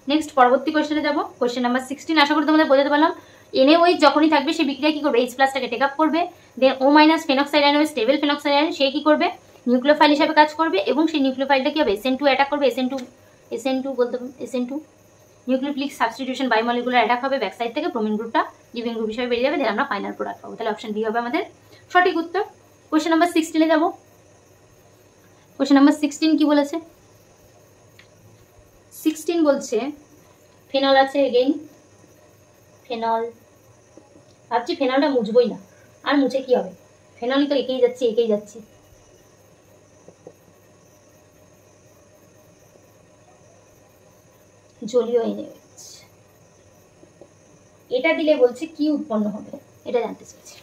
S1: নেক্সট পরবর্তী কোয়েশ্চেনে যাবো। Question number 16। আশা করি তোমাদের বোঝাতে পারলাম। NaOH যখনই থাকবে সে বিক্রিয়া কি করবে? H+টাকে টেক আপ করবে। দেন O- ফেনক্সাইড আয়ন হবে স্টেবল ফেনক্সাইড আয়ন, সে কি করবে? নিউক্লিওফাইল হিসেবে কাজ করবে এবং সেই নিউক্লিওফাইলটা কি হবে? SN2 অ্যাটাক করবে। SN2 বলতে SN2 nucleophilic substitution biomolecular attack হবে ব্যাক সাইড থেকে, ব্রোমিন গ্রুপটা লিভিং গ্রুপ হিসেবে বেরিয়ে যাবে। দেন আমরা ফাইনাল প্রোডাক্ট পাবো। তাহলে অপশন বি হবে আমাদের সঠিক উত্তর। কোয়েশ্চেন নাম্বার 16 যাব। কোয়েশ্চেন নাম্বার 16 কি বলেছে? 16 বলছে ফেনল আছে, এগেইন ফেনল। ভাবছি ফেনলটা মুছবই না, আর মুছে কি হবে? ফেনলই তো এঁকেই যাচ্ছি। জলীয় NaOH, এটা দিলে বলছে কি উৎপন্ন হবে এটা জানতে চাইছি।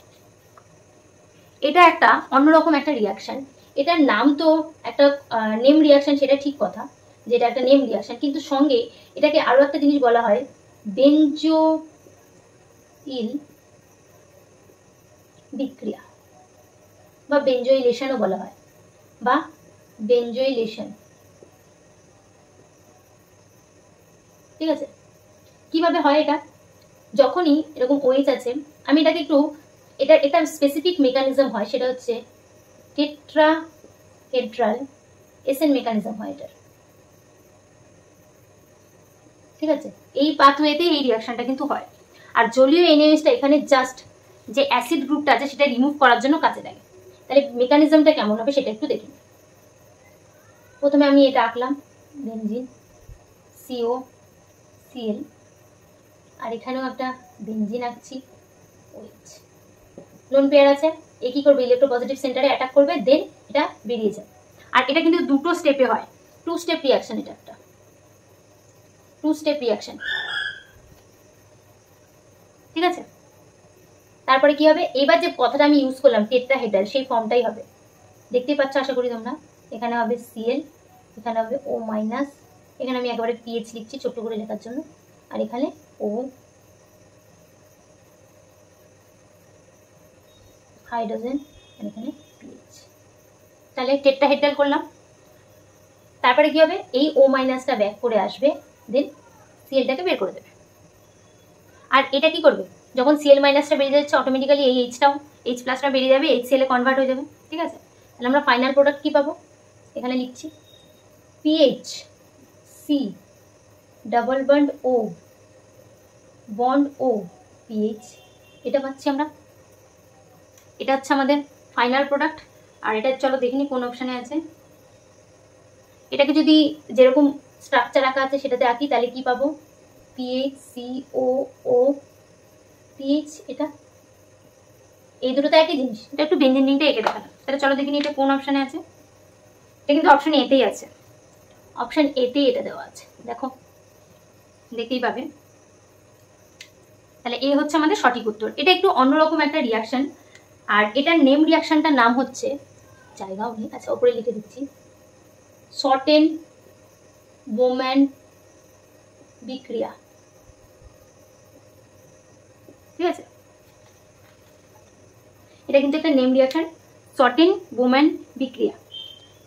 S1: এটা একটা অন্যরকম একটা রিয়াকশন। এটার নাম তো একটা নেম রিয়াকশন, সেটা ঠিক কথা, যেটা একটা নেম রিয়াকশন, কিন্তু সঙ্গে এটাকে আরো একটা জিনিস বলা হয়, বেনজোইল বিক্রিয়া বা বেনজোইলেশনও বলা হয়, বা বেনজোইলেশন। ঠিক আছে, কিভাবে হয় এটা? যখনই এরকম OH আছে, আমি এটাকে একটু, এটা স্পেসিফিক মেকানিজম হয়, সেটা হচ্ছে টেট্রাহেড্রাল SN মেকানিজম হয় এটার। ঠিক আছে, এই পাথওয়েতে এই রিয়াকশনটা কিন্তু হয়। আর জলীয় NaOHটা এখানে জাস্ট যে অ্যাসিড গ্রুপটা আছে সেটা রিমুভ করার জন্য কাজে লাগে। তাহলে মেকানিজমটা কেমন হবে সেটা একটু দেখি। প্রথমে আমি এটা আঁকলাম, বেনজিন COCl, আর এখানেও একটা বেনজিন আঁকছি, OH। লোন পেয়ার আছে, এ কি করবে? ইলেকট্রোপজিটিভ সেন্টারে অ্যাটাক করবে, দেন এটা বেরিয়ে যাবে। আর এটা কিন্তু দুটো স্টেপে হয়, 2 স্টেপ রিয়াকশন। এটা একটা 2 স্টেপ রিয়াকশন। ঠিক আছে, তারপরে কি হবে? এবার যে কথাটা আমি ইউজ করলাম টেট্রাহেড্রাল, সেই ফর্মটাই হবে। দেখতেই পাচ্ছ আশা করি তোমরা। এখানে হবে Cl, এখানে হবে O-, এখানে আমি একেবারে PH লিখছি ছোট্ট করে লেখার জন্য, আর এখানে O হাইড্রোজেন, আর এখানে PH। তাহলে টেট্রাহেড্রাল করলাম। তারপরে কি হবে? এই O- ব্যাক করে আসবে, দেন Clটাকে বের করে দেবে। আর এটা কি করবে? যখন Cl- বেরিয়ে যাচ্ছে, অটোমেটিক্যালি এই Hটাও H+টা বেরিয়ে যাবে, HCl এ কনভার্ট হয়ে যাবে। ঠিক আছে, তাহলে আমরা ফাইনাল প্রোডাক্ট কি পাবো? এখানে লিখছি PH C double bond O bond O PH, এটা পাচ্ছি আমরা। এটা হচ্ছে আমাদের ফাইনাল প্রোডাক্ট। আর এটা চলো দেখিনি কোন অপশানে আছে। এটাকে যদি যেরকম স্ট্রাকচার আঁকা আছে সেটাতে আঁকি, তাহলে কি পাবো? PH COO PH। এটা এই দুটো তো একই জিনিস, এটা একটু বেঞ্জিন রিংটা এঁকে দেখালাম। তাহলে চলো দেখিনি এটা কোন অপশানে আছে। এটা কিন্তু অপশন এতেই আছে, অপশন এতেই এটা দেওয়া আছে, দেখো দেখতেই পাবে। তাহলে এ হচ্ছে আমাদের সঠিক উত্তর। এটা একটু অন্যরকম একটা রিয়াকশন, আর এটার নেম রিয়াকশনটার নাম হচ্ছে, জায়গাও নেই, আচ্ছা ওপরে লিখে দিচ্ছি, শর্টেন-বোম্যান বিক্রিয়া। ঠিক আছে, এটা কিন্তু একটা নেম রিয়াকশন, শর্টেন-বোম্যান বিক্রিয়া।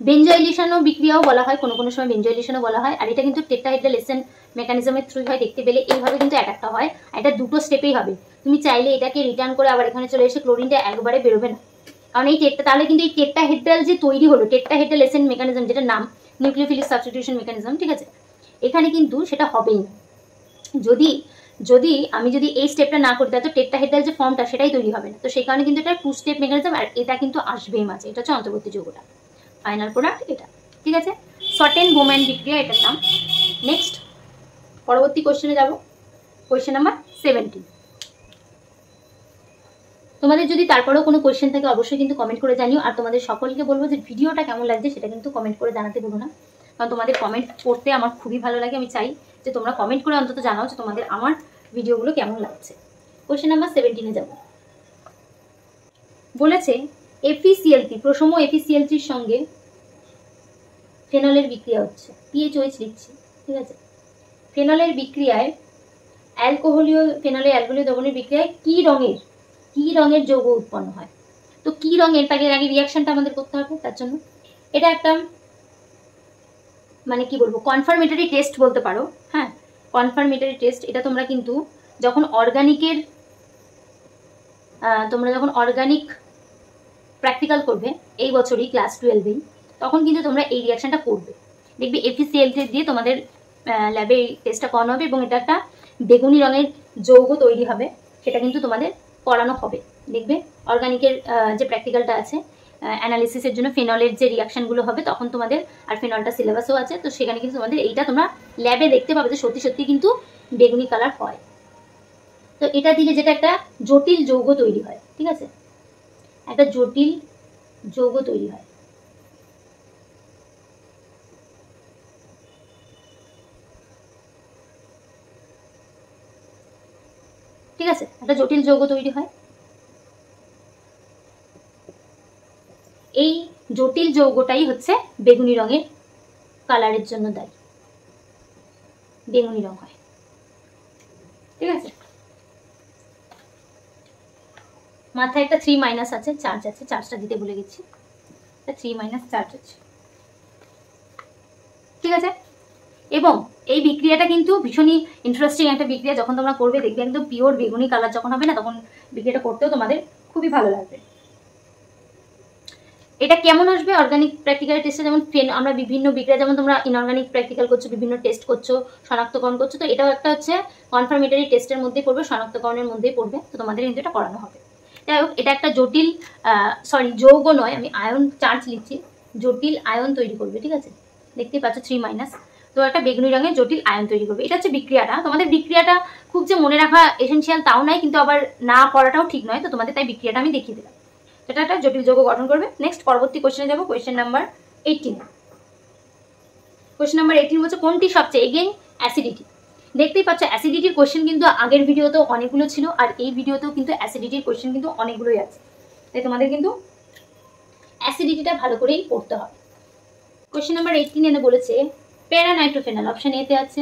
S1: বেনজোইলেশনও বিক্রিয়াও বলা হয়, কোনো কোনো সময় বেনজোইলেশনও বলা হয়। আর এটা কিন্তু টেট্রাহেড্রাল SN মেকানিজমের থ্রুই হয়। দেখতে পেলে এইভাবে কিন্তু অ্যাটাকটা হয়, এটা দুটো স্টেপেই হবে। তুমি চাইলে এটাকে রিটার্ন করে আবার এখানে চলে এসে ক্লোরিনটা একবারে বেরোবে না, কারণ এই তাহলে কিন্তু এই টেট্রাহেড্রাল যে তৈরি হলো, টেট্রাহেড্রাল এসেন্ট মেকানিজম, যেটা নাম নিউক্লিওফিলিক সাবস্টিটিউশন মেকানিজম, ঠিক আছে, এখানে কিন্তু সেটা হবেই না। আমি যদি এই স্টেপটা না করি, তাহলে তো টেট্রাহেড্রাল যে ফর্মটা সেটাই তৈরি হবে না। তো সেই কারণে কিন্তু এটা 2 স্টেপ মেকানিজম, আর এটা কিন্তু আসবেই মাঝে। এটা হচ্ছে অন্তর্বর্তী যৌগটা, ফাইনাল প্রোডাক্ট এটা, ঠিক আছে। শর্টেন বোম্যান বিক্রিয়া এটার নাম। নেক্সট পরবর্তী কোশ্চেনে যাব, কোশ্চেন নাম্বার 17। তোমাদের যদি তারপরেও কোনো কোশ্চেন থাকে অবশ্যই কিন্তু কমেন্ট করে জানিও। আর তোমাদের সকলকে বলবো যে ভিডিওটা কেমন লাগছে সেটা কিন্তু কমেন্ট করে জানাতে ভুলো না, কারণ তোমাদের কমেন্ট পড়তে আমার খুবই ভালো লাগে। আমি চাই যে তোমরা কমেন্ট করে অন্তত জানাও যে তোমাদের আমার ভিডিওগুলো কেমন লাগছে। কোশ্চেন নাম্বার 17-এ যাব। বলেছে FeCl3, প্রসম FeCl3-র সঙ্গে ফেনলের বিক্রিয়া হচ্ছে, PHOH লিখছি, ঠিক আছে। ফেনলের বিক্রিয়ায় ফেনলের অ্যালকোহলীয় দ্রবণের বিক্রিয়ায় কি রঙের যৌগ উৎপন্ন হয়? তো কি রঙের, তাকে আগে রিয়াকশনটা আমাদের করতে হবে। তার জন্য এটা একটা মানে কি বলবো, কনফার্মেটরি টেস্ট বলতে পারো। হ্যাঁ, কনফার্মেটরি টেস্ট। এটা তোমরা কিন্তু যখন অর্গানিক প্র্যাকটিক্যাল করবে এই বছরই ক্লাস 12-এই, তখন কিন্তু তোমরা এই রিয়াকশনটা করবে। দেখবে FeCl3 দিয়ে তোমাদের ল্যাবে এই টেস্টটা করানো হবে, এবং এটা একটা বেগুনি রঙের যৌগ তৈরি হবে, সেটা কিন্তু তোমাদের করানো হবে। দেখবে অর্গানিকের যে প্র্যাকটিক্যালটা আছে অ্যানালিসিসের জন্য ফেনলের যে রিয়াকশনগুলো হবে, তখন তোমাদের, আর ফেনলটা সিলেবাসও আছে, তো সেখানে কিন্তু তোমাদের এইটা তোমরা ল্যাবে দেখতে পাবে যে সত্যি সত্যি কিন্তু বেগুনি কালার হয়। তো এটা দিলে যেটা একটা জটিল যৌগ তৈরি হয়, ঠিক আছে, একটা জটিল যৌগ তৈরি হয়। ঠিক আছে, একটা জটিল যৌগ তৈরি হয়। এই জটিল যৌগটাই হচ্ছে বেগুনি রঙের কালারের জন্য দায়ী, বেগুনি রং হয়, ঠিক আছে। মাথায় একটা 3- আছে, চার্জ আছে, চার্জটা দিতে ভুলে গেছি, 3- চার্জ আছে, ঠিক আছে। এবং এই বিক্রিয়াটা কিন্তু ভীষণই ইন্টারেস্টিং একটা বিক্রিয়া। যখন তোমরা করবে দেখবে একদম পিওর বেগুনি কালার যখন হবে না, তখন বিক্রিয়াটা করতেও তোমাদের খুবই ভালো লাগবে। এটা কেমন আসবে অর্গানিক প্র্যাকটিক্যাল টেস্টে? যেমন আমরা বিভিন্ন বিক্রিয়া, যেমন তোমরা ইনঅর্গানিক প্র্যাকটিক্যাল করছো, বিভিন্ন টেস্ট করছো, শনাক্তকরণ করছো, তো এটাও একটা হচ্ছে কনফার্মেটরি টেস্টের মধ্যেই পড়বে, শনাক্তকরণের মধ্যেই পড়বে। তো তোমাদের কিন্তু এটা করানো হবে। যাই হোক, এটা একটা জটিল যৌগ নয়, আমি আয়ন চার্জ লিখছি, জটিল আয়ন তৈরি করবে, ঠিক আছে। দেখতেই পাচ্ছ 3-, তো একটা বেগুনি রঙের জটিল আয়ন তৈরি করবে। এটা হচ্ছে বিক্রিয়াটা। তোমাদের বিক্রিয়াটা খুব যে মনে রাখা এসেনশিয়াল তাও নয়, কিন্তু আবার না পড়াটাও ঠিক নয়, তো তোমাদের তাই বিক্রিয়াটা আমি দেখিয়ে দিলাম। এটা একটা জটিল যৌগ গঠন করবে। নেক্সট পরবর্তী কোশ্চেনে যাবো, কোশ্চেন নাম্বার 18। কোশ্চেন নাম্বার 18 বলছে কোনটি সবচেয়ে, এগেইন অ্যাসিডিটি। দেখতেই পাচ্ছ অ্যাসিডিটির কোশ্চেন কিন্তু আগের ভিডিওতেও অনেকগুলো ছিল, আর এই ভিডিওতেও কিন্তু অ্যাসিডিটির কোশ্চেন কিন্তু অনেকগুলোই আছে, তাই তোমাদের কিন্তু অ্যাসিডিটিটা ভালো করেই পড়তে হবে। কোশ্চেন নাম্বার 18 এনে বলেছে প্যারা নাইট্রোফেনল, অপশন এতে আছে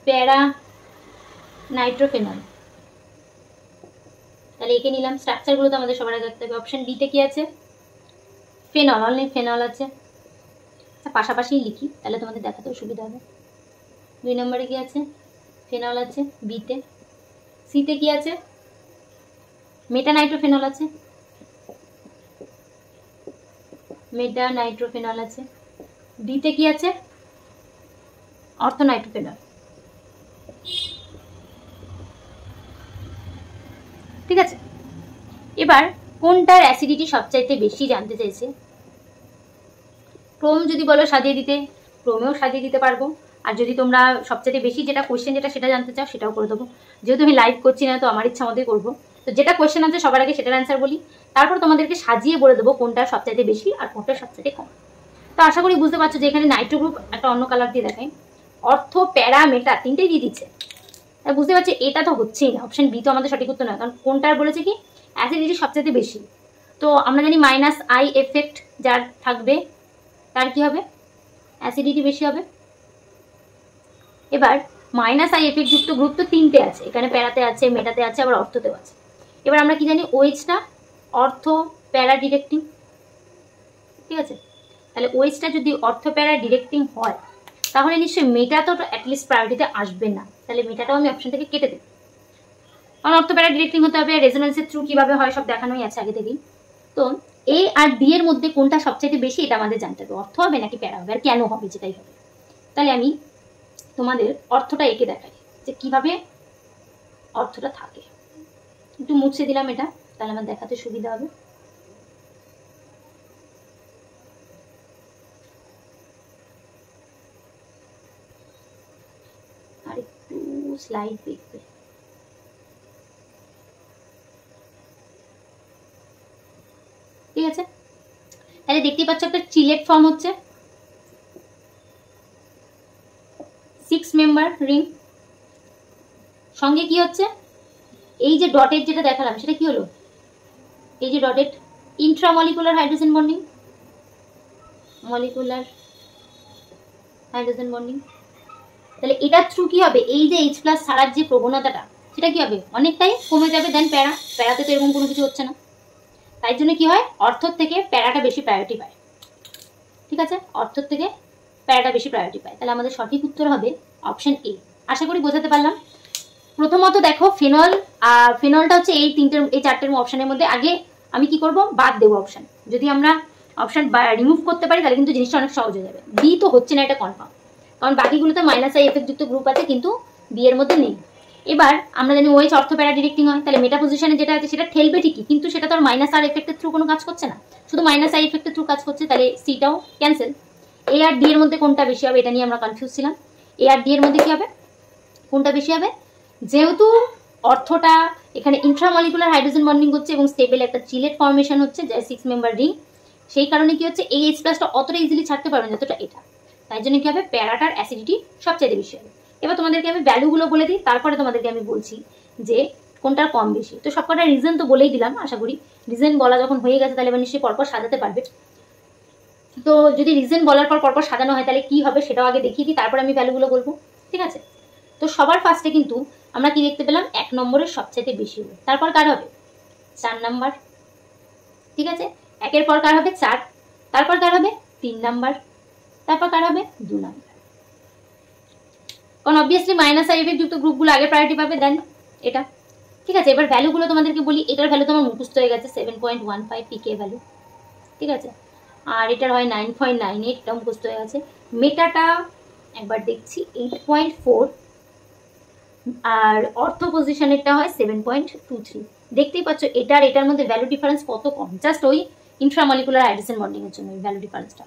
S1: প্যারা নাইট্রোফেনল, তাহলে একে নিলাম। স্ট্রাকচারগুলো তো আমাদের সবার আগে দেখতে হবে। অপশন বিতে কি আছে? ফেনল, অনলি ফেনল আছে। পাশাপাশি লিখি তাহলে তোমাদের দেখাতেও সুবিধা হবে। 2 নম্বরে কি আছে? ফেনল আছে বিতে। সিতে কি আছে? মেটানাইট্রোফেনল আছে, মেটানাইট্রোফেনল আছে। ডিতে কি আছে? অর্থোনাইট্রোফেনল, ঠিক আছে। এবার কোনটার অ্যাসিডিটি সবচাইতে বেশি জানতে চাইছে। ক্রোম যদি বলো সাজিয়ে দিতে, ক্রোমেও সাজিয়ে দিতে পারবো। আর যদি তোমরা সবচাইতে বেশি যেটা কোয়েশ্চেন যেটা সেটা জানতে চাও সেটাও করে দেবো। যেহেতু আমি লাইভ করছি না, তো আমার ইচ্ছা মতোই করবো। তো যেটা কোয়েশ্চেন আছে সবার আগে সেটার অ্যান্সার বলি, তারপর তোমাদেরকে সাজিয়ে বলে দেবো কোনটা সবচাইতে বেশি আর কোনটা সবচাইতে কম। তো আশা করি বুঝতে পারছো যে এখানে নাইট্রো গ্রুপ একটা অন্য কালার দিয়ে দেখায়, অর্থ, প্যারা, মেটা তিনটেই দিয়ে দিচ্ছে। তাই বুঝতে পারছি এটা তো হচ্ছেই না, অপশন বি তো আমাদের সঠিক উত্তর নয়। কারণ কোনটার বলেছে কি অ্যাসিডিটি সবচাইতে বেশি। তো আমরা জানি -I এফেক্ট যার থাকবে তার কি হবে? অ্যাসিডিটি বেশি হবে। এবার -I এফেক্ট যুক্ত গ্রুপ তো তিনটে আছে, এখানে প্যারাতে আছে, মেটাতে আছে, আবার অর্থতেও আছে। এবার আমরা কি জানি ওএইচটা অর্থ প্যারা ডিরেক্টিং, ঠিক আছে। তাহলে ওএইচটা যদি অর্থ প্যারা ডিরেক্টিং হয় তাহলে নিশ্চয়ই মেটা তো অ্যাটলিস্ট প্রায়োরিটিতে আসবে না, তাহলে মেটাটাও আমি অপশন থেকে কেটে দেব। কারণ অর্থ প্যারা ডিরেক্টিং হতে হবে, রেজোনেন্সের থ্রু কীভাবে হয় সব দেখানোই আছে আগে থেকেই। তো এ আর ডি এর মধ্যে কোনটা সবচেয়ে বেশি এটা আমাদের জানতে হবে, অর্থ হবে নাকি প্যারা হবে, আর কেন হবে যেটাই হবে। তাহলে আমি তোমাদের অর্থটা এঁকে দেখাই যে কিভাবে অর্থটা থাকে। একটু মুছে দিলাম এটা, তাহলে আমার দেখাতে সুবিধা হবে। আর একটু স্লাইড দেখবে। ঠিক আছে, তাহলে দেখতেই পাচ্ছ একটা চিলেট ফর্ম হচ্ছে, 6 মেম্বার রিং। সঙ্গে কি হচ্ছে, এই যে ডটেড যেটা দেখালাম সেটা কি হলো, এই যে dotted intramolecular hydrogen bonding, molecular hydrogen bonding. তাহলে এটার থ্রু কি হবে, এই যে H+ ছাড়ার যে প্রবণতাটা সেটা কি হবে, অনেকটাই কমে যাবে। দেন প্যারাতে তো এরকম কোনো কিছু হচ্ছে না, তাই জন্য কি হয়, অর্থর থেকে প্যারাটা বেশি প্রায়োরিটি পায়। ঠিক আছে, অর্থর থেকে প্যারাটা বেশি প্রায়োরিটি পায়। তাহলে আমাদের সঠিক উত্তর হবে অপশন এ। আশা করি বোঝাতে পারলাম। প্রথমত দেখো ফেনলটা হচ্ছে এই চারটের অপশনের মধ্যে আগে আমি কি করব, বাদ দেবো অপশন। যদি আমরা অপশন রিমুভ করতে পারি তাহলে কিন্তু জিনিসটা অনেক সহজ হয়ে যাবে। বি তো হচ্ছে না, এটা কনফার্ম, কারণ বাকিগুলোতে -I এফেক্ট যুক্ত গ্রুপ আছে কিন্তু বি এর মধ্যে নেই। এবার আমরা জানি OH অর্থ প্যারা ডিরেক্টিং হয়, তাহলে মেটা পজিশনে যেটা আছে সেটা ঠেলবে ঠিকই, কিন্তু সেটা তো আর -R এফেক্টের থ্রু কোনো কাজ করছে না, শুধু -I এফেক্টের থ্রু কাজ করছে। তাহলে সিটাও ক্যান্সেল। এ আর ডি এর মধ্যে কোনটা বেশি হবে এটা নিয়ে আমরা কনফিউজ ছিলাম। এ আর ডি এর মধ্যে কি হবে, কোনটা বেশি হবে, যেহেতু অর্থটা এখানে ইন্ট্রামলিকুলার হাইড্রোজেন বন্ডিং হচ্ছে এবং স্টেবল একটা চিলেট ফর্মেশন হচ্ছে যা 6 মেম্বার রিং, সেই কারণে কি হচ্ছে এই H+টা অতটা ইজিলি ছাড়তে পারবে না যতটা এটা। তাই জন্য কি হবে, প্যারাটার অ্যাসিডিটি সবচেয়ে বেশি হবে। এবার তোমাদেরকে আমি ভ্যালুগুলো বলে দিই, তারপরে তোমাদেরকে আমি বলছি যে কোনটার কম বেশি। তো সবকটা রিজন তো বলেই দিলাম, আশা করি রিজন বলা যখন হয়ে গেছে তাহলে এবার নিশ্চয়ই পরপর সাজাতে পারবে। তো যদি রিজন বলার পর পরপর সাজানো হয় তাহলে কি হবে সেটাও আগে দেখিয়ে দিই, তারপর আমি ভ্যালুগুলো বলবো। ঠিক আছে, তো সবার ফার্স্টে কিন্তু আমরা কি দেখতে পেলাম, 1 নম্বরের সবচাইতে বেশি হবে। তারপর কার হবে, 4 নাম্বার। ঠিক আছে, 1-এর পর কার হবে 4, তারপর কার হবে 3 নাম্বার, তারপর কার হবে 2 নাম্বার। কারণ অবভিয়াসলি -I এফেক্ট যুক্ত গ্রুপগুলো আগে প্রায়োরিটি পাবে দেন এটা। ঠিক আছে, এবার ভ্যালুগুলো তোমাদেরকে বলি। এটার ভ্যালু তো আমার মুখস্থ হয়ে গেছে 7.15 পিকে ভ্যালু। ঠিক আছে, আর এটার হয় 9.98, এটা মুখস্থ হয়ে গেছে। মেটাটা একবার দেখছি 8.4, আর অর্থ পজিশনেরটা হয় 7.23। দেখতেই পাচ্ছ এটার মধ্যে ভ্যালু ডিফারেন্স কত কম, জাস্ট ওই ইন্ট্রামলিকুলার হাইড্রোজেন বন্ডিং এর জন্য ওই ভ্যালু ডিফারেন্সটা।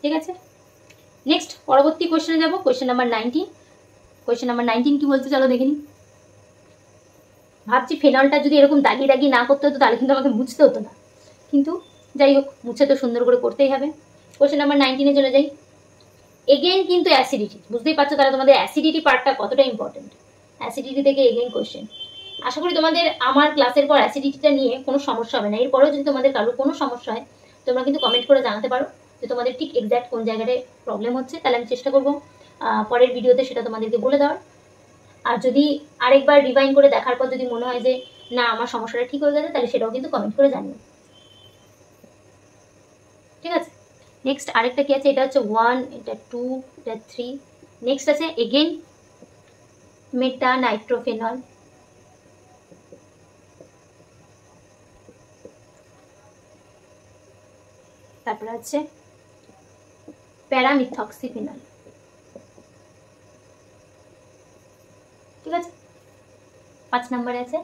S1: ঠিক আছে, নেক্সট পরবর্তী কোশ্চেনে যাব, কোশ্চেন নাম্বার 19। কোশ্চেন নাম্বার 19 কি বলতে চলো দেখে নি। ভাবছি ফেনলটা যদি এরকম দাগিয়ে দাগিয়ে না করতে হতো তাহলে কিন্তু আমাকে বুঝতে হতো না, কিন্তু যাই হোক মুছে তো সুন্দর করে করতেই হবে। কোশ্চেন নাম্বার 19-এ চলে যাই। এগেইন কিন্তু অ্যাসিডিটি, বুঝতেই পারছো তাহলে তোমাদের অ্যাসিডিটি পার্টটা কতটা ইম্পর্টেন্ট। অ্যাসিডিটি থেকে এগেইন কোশ্চেন। আশা করি তোমাদের আমার ক্লাসের পর অ্যাসিডিটিটা নিয়ে কোনো সমস্যা হবে না। এরপরেও যদি তোমাদের কারোর কোনো সমস্যা হয় তোমরা কিন্তু কমেন্ট করে জানাতে পারো যে তোমাদের ঠিক এক্স্যাক্ট কোন জায়গাটায় প্রবলেম হচ্ছে, তাহলে আমি চেষ্টা করবো পরের ভিডিওতে সেটা তোমাদেরকে বলে দেওয়ার। আর যদি আরেকবার রিভাইন্ড করে দেখার পর যদি মনে হয় যে না আমার সমস্যাটা ঠিক হয়ে গেছে তাহলে সেটাও কিন্তু কমেন্ট করে জানিও। ঠিক আছে, নেক্সট আরেকটা কি আছে, এটা হচ্ছে 1, এটা 2, এটা 3। নেক্সট আছে এগেইন মেটা নাইট্রোফেনল। তারপরে আছে প্যারামিথক্সিফেনল। ঠিক আছে, 5 নম্বরে আছে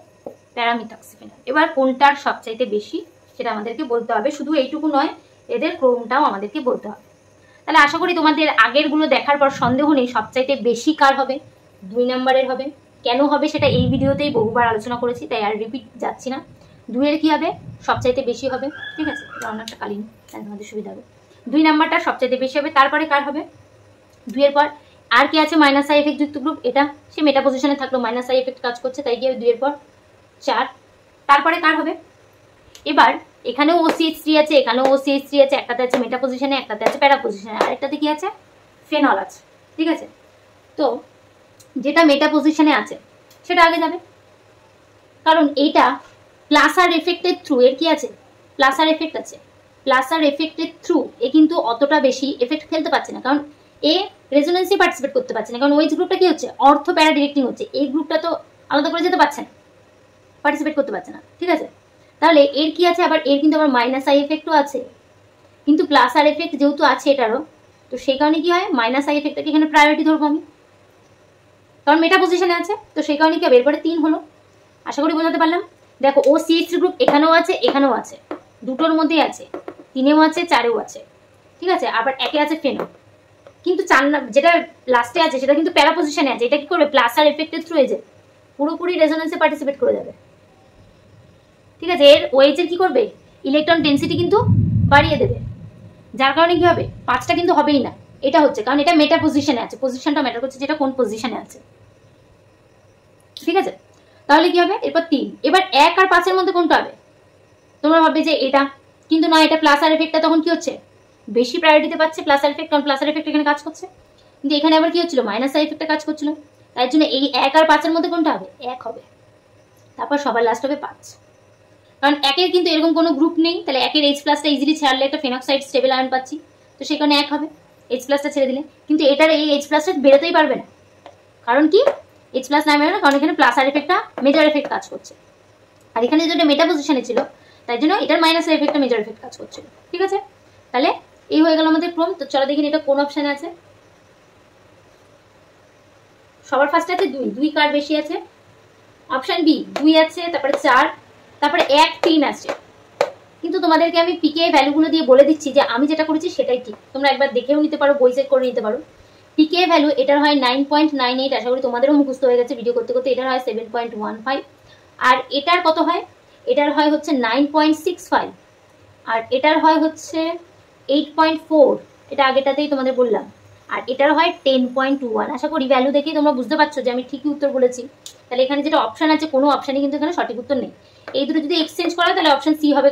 S1: প্যারামিথক্সিফেনল। এবার কোনটার সবচাইতে বেশি সেটা আমাদেরকে বলতে হবে, শুধু এইটুকু নয় এদের ক্রমটাও আমাদেরকে বলতে হবে। তাহলে আশা করি তোমাদের আগেরগুলো দেখার পর সন্দেহ নেই সবচাইতে বেশি কার হবে, 2 নম্বরের হবে। কেন হবে সেটা এই ভিডিওতেই বহুবার আলোচনা করেছি, তাই আর রিপিট যাচ্ছি না। 2-এর কি হবে, সবচাইতে বেশি হবে। ঠিক আছে, অনেকটা কালীন তাহলে তোমাদের সুবিধা হবে। 2 নাম্বারটা সবচাইতে বেশি হবে। তারপরে কার হবে, 2-এর পর আর কি আছে, -I এফেক্ট যুক্ত গ্রুপ, এটা সে মেটা পজিশনে থাকলো -I এফেক্ট কাজ করছে, তাই গিয়ে 2-এর পর 4। তারপরে কার হবে, এবার এখানেও OCH3 আছে, এখানেও OCH3 আছে, একটাতে আছে মেটা পজিশনে, একটাতে আছে প্যারা পজিশনে, আর একটাতে কি আছে ফেনল আছে। ঠিক আছে, তো যেটা মেটা পজিশনে আছে সেটা আগে যাবে, কারণ এইটা প্লাসার এফেক্টের থ্রু, এর কি আছে প্লাসার এফেক্ট আছে, প্লাসার এফেক্টের থ্রু এ কিন্তু অতটা বেশি এফেক্ট ফেলতে পারছে না, কারণ এ রেজোনেন্সে পার্টিসিপেট করতে পারছে না, কারণ ওই গ্রুপটা কি হচ্ছে অর্থ প্যারা ডিরেক্টিং হচ্ছে, এই গ্রুপটা তো আলাদা করে যেতে পারছে না, পার্টিসিপেট করতে পারছে না। ঠিক আছে, তাহলে এর কি আছে, আবার এর কিন্তু আবার মাইনাস আই এফেক্টও আছে, কিন্তু প্লাস আর এফেক্ট যেহেতু আছে এটারও, তো সেই কারণে কি হয়, মাইনাস আই এফেক্টটাকে এখানে প্রায়োরিটি ধরবো আমি, কারণ মেটা পজিশনে আছে। তো সেই কারণে কি হবে, এরপরে 3 হলো। আশা করি বোঝাতে পারলাম। দেখো ও CH3 গ্রুপ এখানেও আছে, এখানেও আছে, দুটোর মধ্যেই আছে, 3এও আছে, 4এও আছে, ঠিক আছে। আবার 1-এ আছে ফেনো, কিন্তু 4 যেটা লাস্টে আছে সেটা কিন্তু প্যারা পজিশনে আছে। এটা কি করবে, প্লাস আর এফেক্টের থ্রু এজে পুরোপুরি রেজোনেন্সে পার্টিসিপেট করে যাবে, ঠিক আছে। এর ওয়েজের কি করবে, ইলেকট্রন ডেন্সিটি কিন্তু বাড়িয়ে দেবে, যার কারণে কি হবে, 5টা কিন্তু হবেই না। এটা হচ্ছে কারণ এটা মেটা পজিশনে আছে, পজিশনটা ম্যাটার করছে, যেটা কোন পজিশনে আছে, ঠিক আছে। তাহলে কি হবে, এরপর 3, এবার 1 আর 5-এর মধ্যে কোনটা হবে, তোমরা ভাববে যে এটা, কিন্তু না, এটা প্লাস আর এফেক্টটা তখন কি হচ্ছে, বেশি প্রায়োরিটিতে পাচ্ছে প্লাস আর এফেক্ট, কারণ প্লাস আর এফেক্ট এখানে কাজ করছে, কিন্তু এখানে আবার কি হচ্ছিল, মাইনাস আর এফেক্টটা কাজ করছিল। তাই জন্য এই 1 আর 5-এর মধ্যে কোনটা হবে, 1 হবে, তারপর সবার লাস্ট হবে 5, কারণ 1-এর কিন্তু এরকম কোনো গ্রুপ নেই, তাহলে 1-এর H+টা ইজিলি ছাড়লে একটা ফেনক্সাইড স্টেবল আয়ন পাচ্ছি, তো সেখানে 1 হবে, H+টা ছেড়ে দিলে। কিন্তু এটার এই H+টা বেরোতেই পারবে না, কারণ কি, H+ না বেরো না, কারণ এখানে প্লাস আর এফেক্টটা মেজর এফেক্ট কাজ করছে, আর এখানে যেটা মেটা পজিশনে ছিল তাই জন্য এটার মাইনাস এফেক্টটা মেজর এফেক্ট কাজ করছিল, ঠিক আছে। তাহলে এই হয়ে গেল আমাদের ক্রম। তো চলো দেখিনি এটা কোন অপশানে আছে। সবার ফার্স্ট আছে 2, 2 কার বেশি আছে, অপশন বি 2 আছে, তারপরে 4, তারপরে 1, 3 আছে। কিন্তু তোমাদেরকে আমি পিকে ভ্যালুগুলো দিয়ে বলে দিচ্ছি যে আমি যেটা করেছি সেটাই ঠিক, তোমরা একবার দেখেও নিতে পারো, বই চেক করে নিতে পারো। পিকে ভ্যালু এটার হয় 9.98, আশা করি তোমাদেরও মুখস্থ হয়ে গেছে ভিডিও করতে করতে। এটার হয় 7.15, আর এটার কত হয়, এটার হয় হচ্ছে 9.65, আর এটার হয় হচ্ছে 8.4, এটা আগেটাতেই তোমাদের বললাম, আর এটার হয় 10.21। আশা করি ভ্যালু দেখেই তোমরা বুঝতে পারছো যে আমি ঠিকই উত্তর বলেছি। তাহলে এখানে যেটা অপশন আছে, কোনো অপশানই কিন্তু এখানে সঠিক উত্তর নেই। এই দুটো যদি এক্সচেঞ্জ করা তাহলে অপশন সি হবে,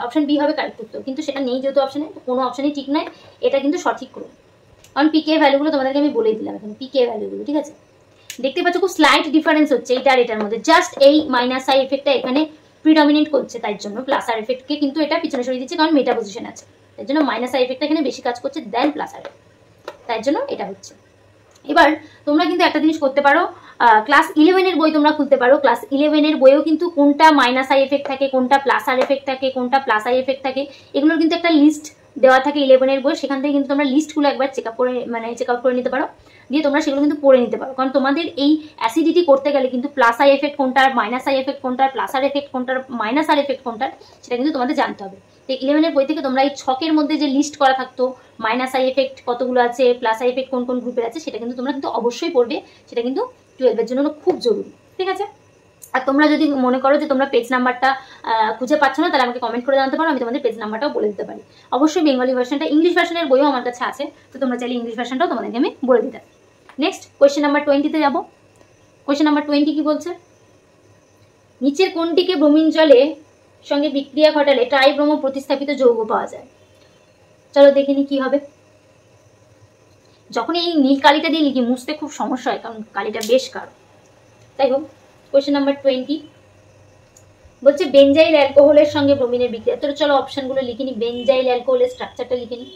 S1: অপশন বি হবে কারেক্ট উত্তর, কিন্তু সেটা নেই যেহেতু অপশানে, কোনো অপশানই ঠিক নয়, এটা কিন্তু সঠিক ক্রম। কারণ পিকে ভ্যালুগুলো তোমাদেরকে আমি বলেই দিলাম এখানে, পিকে ভ্যালুগুলো, ঠিক আছে। দেখতে পাচ্ছ খুব স্লাইট ডিফারেন্স হচ্ছে এটা আর এটার মধ্যে, জাস্ট এই মাইনাস আই এফেক্টটা এখানে প্রিডমিনেন্ট করছে, তাই জন্য প্লাস আর এফেক্টকে কিন্তু এটা পিছনে সরিয়ে দিচ্ছে, কারণ মেটা পজিশন আছে, তাই জন্য মাইনাস আই এফেক্টটা এখানে বেশি কাজ করছে দেন প্লাস আর, তাই জন্য এটা হচ্ছে। এবার তোমরা কিন্তু একটা জিনিস করতে পারো, ক্লাস 11-এর বই তোমরা খুলতে পারো। ক্লাস 11-এর বইও কিন্তু কোনটা মাইনাস আই এফেক্ট থাকে, কোনটা প্লাস আর এফেক্ট থাকে, কোনটা প্লাস আই এফেক্ট থাকে, এগুলোর কিন্তু একটা লিস্ট দেওয়া থাকে 11-এর বই। সেখান থেকে কিন্তু তোমরা লিস্টগুলো একবার চেক আউট করে নিতে পারো, দিয়ে তোমরা সেগুলো কিন্তু পড়ে নিতে পারো। কারণ তোমাদের এই অ্যাসিডিটি করতে গেলে কিন্তু প্লাস আই এফেক্ট কোনটার, মাইনাস আই এফেক্ট কোনটার, প্লাস আর এফেক্ট কোনটার, মাইনাস আর এফেক্ট কোনটার, সেটা কিন্তু তোমাদের জানতে হবে। তো 11-এর বই থেকে তোমরা এই ছকের মধ্যে যে লিস্ট করা থাকতো, মাইনাস আই এফেক্ট কতগুলো আছে, প্লাস আই এফেক্ট কোন কোন গ্রুপের আছে, সেটা কিন্তু তোমরা কিন্তু অবশ্যই পড়বে, সেটা কিন্তু 12-এর জন্য খুব জরুরি, ঠিক আছে। আর তোমরা যদি মনে করো যে তোমরা পেজ নাম্বারটা খুঁজে পাচ্ছ না, তাহলে আমাকে কমেন্ট করে জানতে পারো, আমি তোমাদের পেজ নাম্বারটাও বলে দিতে পারি। অবশ্যই বেঙ্গলি ভার্সনটা, ইংলিশ ভার্সনের বইও আমার কাছে আছে, তো তোমরা চাইলে ইংলিশ ভার্সনটাও তোমাদেরকে আমি বলে দিতে। নেক্সট কোয়েশ্চেন নাম্বার 20-তে যাবো। কোয়েশ্চেন নাম্বার 20 কি বলছে, নিচের কোনটিকে ব্রোমিন জলে সঙ্গে বিক্রিয়া ঘটালে ট্রাইব্রোমো প্রতিস্থাপিত যৌগ পাওয়া যায়। চলো দেখিনি কি হবে। যখন এই নীল কালিটা দিয়ে লিখি মুছতে খুব সমস্যা হয়, কারণ কালিটা বেশ গাঢ়। তাই হোক, কোয়েশ্চেন নাম্বার 20 বলছে বেনজাইল অ্যালকোহলের সঙ্গে ব্রোমিনের বিক্রিয়া। তো চলো অপশনগুলো লিখে নি, বেনজাইল অ্যালকোহলের স্ট্রাকচারটা লিখে নি।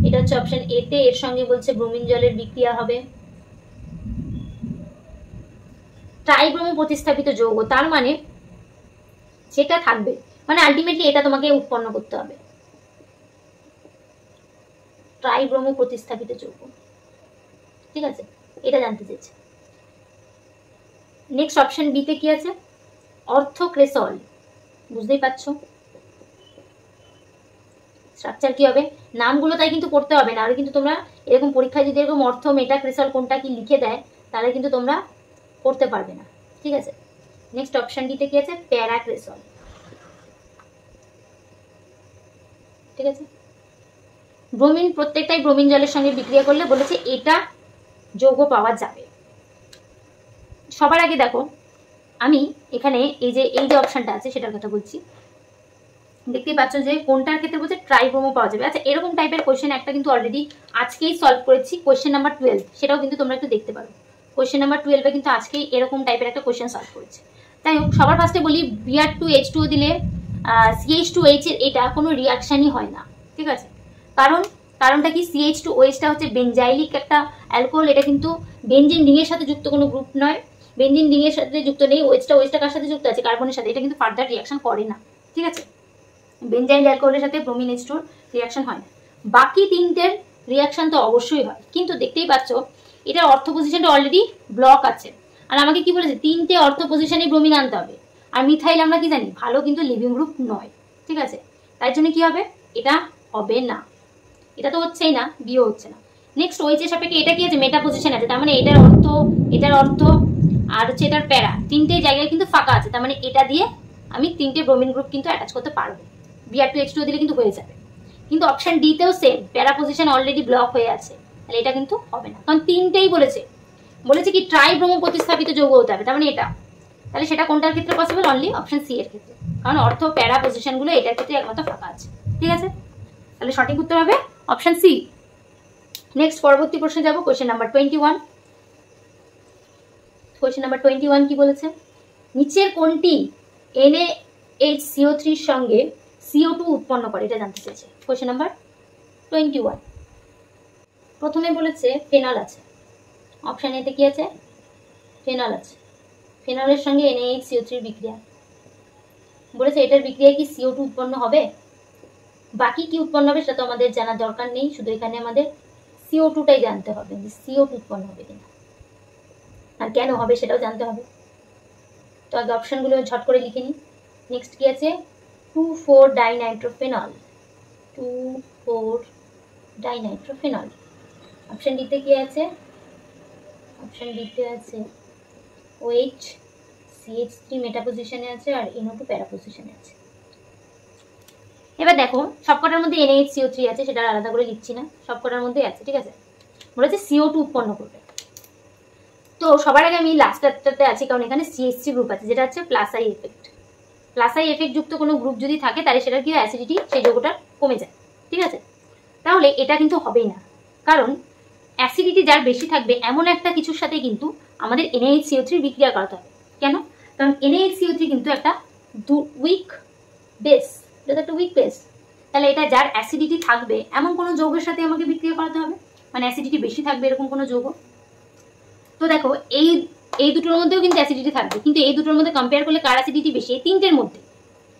S1: এটা হচ্ছে অপশন এ তে, এর সঙ্গে বলছে ব্রোমিন জলের বিক্রিয়া হবে ট্রাইব্রোমো প্রতিস্থাপিত যৌগ, তার মানে সেটা থাকবে, মানে আলটিমেটলি এটা তোমাকে উৎপন্ন করতে হবে, ট্রাইব্রোমো প্রতিস্থাপিত যৌগ, ঠিক আছে, এটা জানতে চেয়েছে। নেক্সট অপশন বি তে কি আছে, অর্থোক্রেসল, বুঝতেই পারছো স্ট্রাকচার কি হবে, নামগুলো তাই কিন্তু পড়তে হবে না, আর কিন্তু তোমরা এরকম পরীক্ষায় যদি এরকম অর্থ মেটাক্রেসল কোনটা কি লিখে দেয় তাহলে কিন্তু তোমরা করতে পারবে না, ঠিক আছে। নেক্সট অপশন ডি তে কি আছে, প্যারাক্রেসল, ঠিক আছে। ব্রোমিন প্রত্যেকটাই ব্রোমিন জলের সঙ্গে বিক্রিয়া করলে বলেছে এটা যৌগ পাওয়া যাবে। সবার আগে দেখো আমি এখানে এই যে অপশনটা আছে সেটার কথা বলছি, দেখতেই পাচ্ছ যে কোনটার ক্ষেত্রে বলছে ট্রাইব্রোমো পাওয়া যাবে। আচ্ছা, এরকম টাইপের কোয়েশ্চেন একটা কিন্তু অলরেডি আজকেই সলভ করেছি, কোয়েশ্চেন নাম্বার 12, সেটাও কিন্তু তোমরা একটু দেখতে পারো। কোয়েশ্চেন নাম্বার 12-এ কিন্তু আজকেই এরকম টাইপের একটা কোয়েশ্চেন সলভ করেছি। তাই হোক, সবার ফার্স্টে বলি Br2H2 দিলে CH2OH এর এটা কোনো রিয়াকশনই হয় না, ঠিক আছে। কারণটা কি, CH2OH টা হচ্ছে বেনজাইলিক একটা অ্যালকোহল, এটা কিন্তু বেনজিন রিংয়ের সাথে যুক্ত কোনো গ্রুপ নয়, বেঞ্জিন রিংয়ের সাথে যুক্ত নেই, ওয়েস্টটা কার সাথে যুক্ত আছে, কার্বনের সাথে, এটা কিন্তু ফার্দার রিয়াকশন করে না, ঠিক আছে। বেনজাইল অ্যালকোহলের সাথে ব্রোমিন H2 রিয়াকশন হয় না। বাকি তিনটের রিয়াকশন তো অবশ্যই হয়, কিন্তু দেখতেই পাচ্ছ এটার অর্থ পজিশনটা অলরেডি ব্লক আছে। আর আমাকে কি বলেছে, তিনটে অর্থ পজিশনে ব্রোমিন আনতে হবে। আর মিথাইল আমরা কি জানি, ভালো কিন্তু লিভিং গ্রুপ নয়, ঠিক আছে। তাই জন্য কি হবে, এটা হবে না, এটা তো হচ্ছেই না, বিও হচ্ছে না। নেক্সট OH এর সাপেক্ষে এটা কি আছে, মেটা পজিশন আছে, তার মানে এটার অর্থ আর হচ্ছে এটার প্যারা, তিনটে জায়গায় কিন্তু ফাঁকা আছে, তার মানে এটা দিয়ে আমি তিনটে ব্রোমিন গ্রুপ কিন্তু অ্যাটাচ করতে পারবো। Br2H2 দিলে কিন্তু হয়ে যাবে। কিন্তু অপশন ডি তেও সেম, প্যারা পজিশন অলরেডি ব্লক হয়ে আছে, তাহলে এটা কিন্তু হবে না, কারণ তিনটেই বলেছে কি ট্রাইব্রোমো প্রতিস্থাপিত যৌগ হতে হবে, তার মানে এটা। তাহলে সেটা কোনটার ক্ষেত্রে পসিবল, অনলি অপশন সি এর ক্ষেত্রে, কারণ অর্থ প্যারা পজিশনগুলো এটার ক্ষেত্রে একমাত্র ফাঁকা আছে, ঠিক আছে। তাহলে সঠিক উত্তর হবে অপশন সি। নেক্সট পরবর্তী প্রশ্নে যাব, কোয়েশ্চেন নাম্বার 21। কোয়েশ্চেন নাম্বার 21 কি বলেছে, নিচের কোনটি NaHCO3 এর সঙ্গে CO2 উৎপন্ন করে, এটা জানতে চেয়েছে। কোয়েশ্চেন নাম্বার 21 প্রথমে বলেছে ফেনল আছে, অপশন এতে কি আছে, ফেনল আছে। ফেনলের সঙ্গে NaHCO3 বিক্রিয়া বলেছে, এটার বিক্রিয়ায় কি CO2 উৎপন্ন হবে, বাকি কি উৎপন্ন হবে সেটা তো আমাদের জানার দরকার নেই, শুধু এখানে আমাদের CO2টাই জানতে হবে, CO2 উৎপন্ন হবে কিনা, আর কেন হবে সেটাও জানতে হবে। তো আগে অপশনগুলো ঝট করে লিখে নিই। নেক্সট কি আছে, 2,4-ডাইনাইট্রোফেনল, 2,4-ডাইনাইট্রোফেনল। অপশন ডিতে কি আছে, অপশন ডিতে আছে OH CH3 মেটা পজিশনে আছে আর NO2 প্যারা পজিশনে আছে। এবার দেখো সবকটার মধ্যে NaHCO3 আছে, সেটা আলাদা করে লিখছি না, সবকটার মধ্যে আছে, ঠিক আছে। বলেছে CO2 উৎপন্ন করবে। তো সবার আগে আমি লাস্টটাতে আছি, কারণ এখানে CH3 গ্রুপ আছে, যেটা হচ্ছে plus I effect. Plus I effect যুক্ত কোনো গ্রুপ যদি থাকে তাহলে সেটার কি অ্যাসিডিটি, সেই যৌগটা কমে যায়, ঠিক আছে। তাহলে এটা কিন্তু হবেই না, কারণ অ্যাসিডিটি যার বেশি থাকবে এমন একটা কিছুর সাথে কিন্তু আমাদের NaHCO3 বিক্রিয়া করাতে হবে। কেন, কারণ NaHCO3 কিন্তু একটা উইক বেস, এটা একটা উইক বেস। তাহলে এটা যার অ্যাসিডিটি থাকবে এমন কোনো যৌগের সাথে আমাকে বিক্রিয়া করাতে হবে, মানে অ্যাসিডিটি বেশি থাকবে এরকম কোনো যৌগ। তো দেখো এই দুটোর মধ্যেও কিন্তু অ্যাসিডিটি থাকবে, কিন্তু এই দুটোর মধ্যে কম্পেয়ার করলে কার অ্যাসিডিটি বেশি, এই তিনটের মধ্যে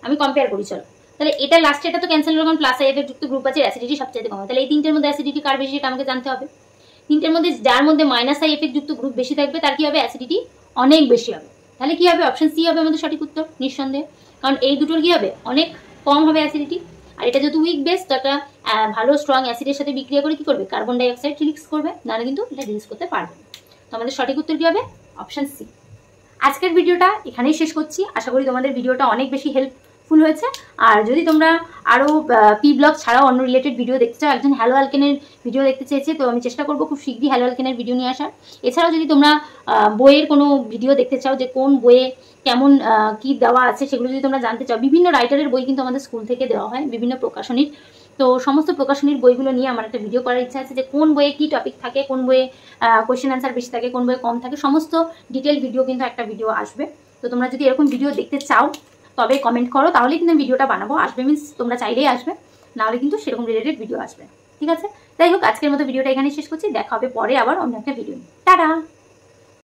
S1: আমি কম্পেয়ার করি, চলো। তাহলে এটা লাস্টে এটা তো ক্যান্সেল হলো, কারণ প্লাস আই এফেক্ট যুক্ত গ্রুপ আছে, অ্যাসিডিটি সবচেয়ে কম। তাহলে এই তিনটের মধ্যে অ্যাসিডিটি কার বেশি এটা আমাকে জানতে হবে। তিনটের মধ্যে যার মধ্যে মাইনাস আই এফেক্ট যুক্ত গ্রুপ বেশি থাকবে তার কি হবে, অ্যাসিডিটি অনেক বেশি হবে। তাহলে কি হবে, অপশন সি হবে আমাদের সঠিক উত্তর নিঃসন্দেহে, কারণ এই দুটোর কি হবে, অনেক কম হবে অ্যাসিডিটি। আর এটা যেহেতু উইক বেস, তো একটা ভালো স্ট্রং অ্যাসিডের সাথে বিক্রিয়া করে কি করবে, কার্বন ডাই অক্সাইড রিলিজ করবে, নাহলে কিন্তু এটা রিলিজ করতে পারবে না। তো আমাদের সঠিক উত্তর কি হবে, অপশন সি। আজকের ভিডিওটা এখানেই শেষ করছি, আশা করি তোমাদের ভিডিওটা অনেক বেশি হেল্পফুল হয়েছে। আর যদি তোমরা আরও পি ব্লগ ছাড়াও অন্য রিলেটেড ভিডিও দেখতে চাও, একজন হ্যালো অ্যালকেনের ভিডিও দেখতে চেয়েছে, তো আমি চেষ্টা করবো খুব শীঘ্রই হ্যালো অ্যালকেনের ভিডিও নিয়ে আসার। এছাড়াও যদি তোমরা বইয়ের কোনো ভিডিও দেখতে চাও, যে কোন বইয়ে কেমন কি দেওয়া আছে সেগুলো যদি তোমরা জানতে চাও, বিভিন্ন রাইটারের বই কিন্তু আমাদের স্কুল থেকে দেওয়া হয়, বিভিন্ন প্রকাশনীর। তো সমস্ত প্রকাশনীর বইগুলো নিয়ে আমার একটা ভিডিও করার ইচ্ছা আছে, যে কোন বইয়ে কি টপিক থাকে, কোন বইয়ে কোয়েশ্চেন অ্যান্সার বেশি থাকে, কোন বইয়ে কম থাকে, সমস্ত ডিটেল ভিডিও কিন্তু একটা ভিডিও আসবে। তো তোমরা যদি এরকম ভিডিও দেখতে চাও তবে কমেন্ট করো, তাহলে কিন্তু ভিডিওটা বানাবো। আসবে মিন্স তোমরা চাইলেই আসবে, নাহলে কিন্তু সেরকম রিলেটেড ভিডিও আসবে, ঠিক আছে। যাই হোক, আজকের মতো ভিডিওটা এখানে শেষ করছি, দেখা হবে পরে আবার অন্য একটা ভিডিও। টাটা।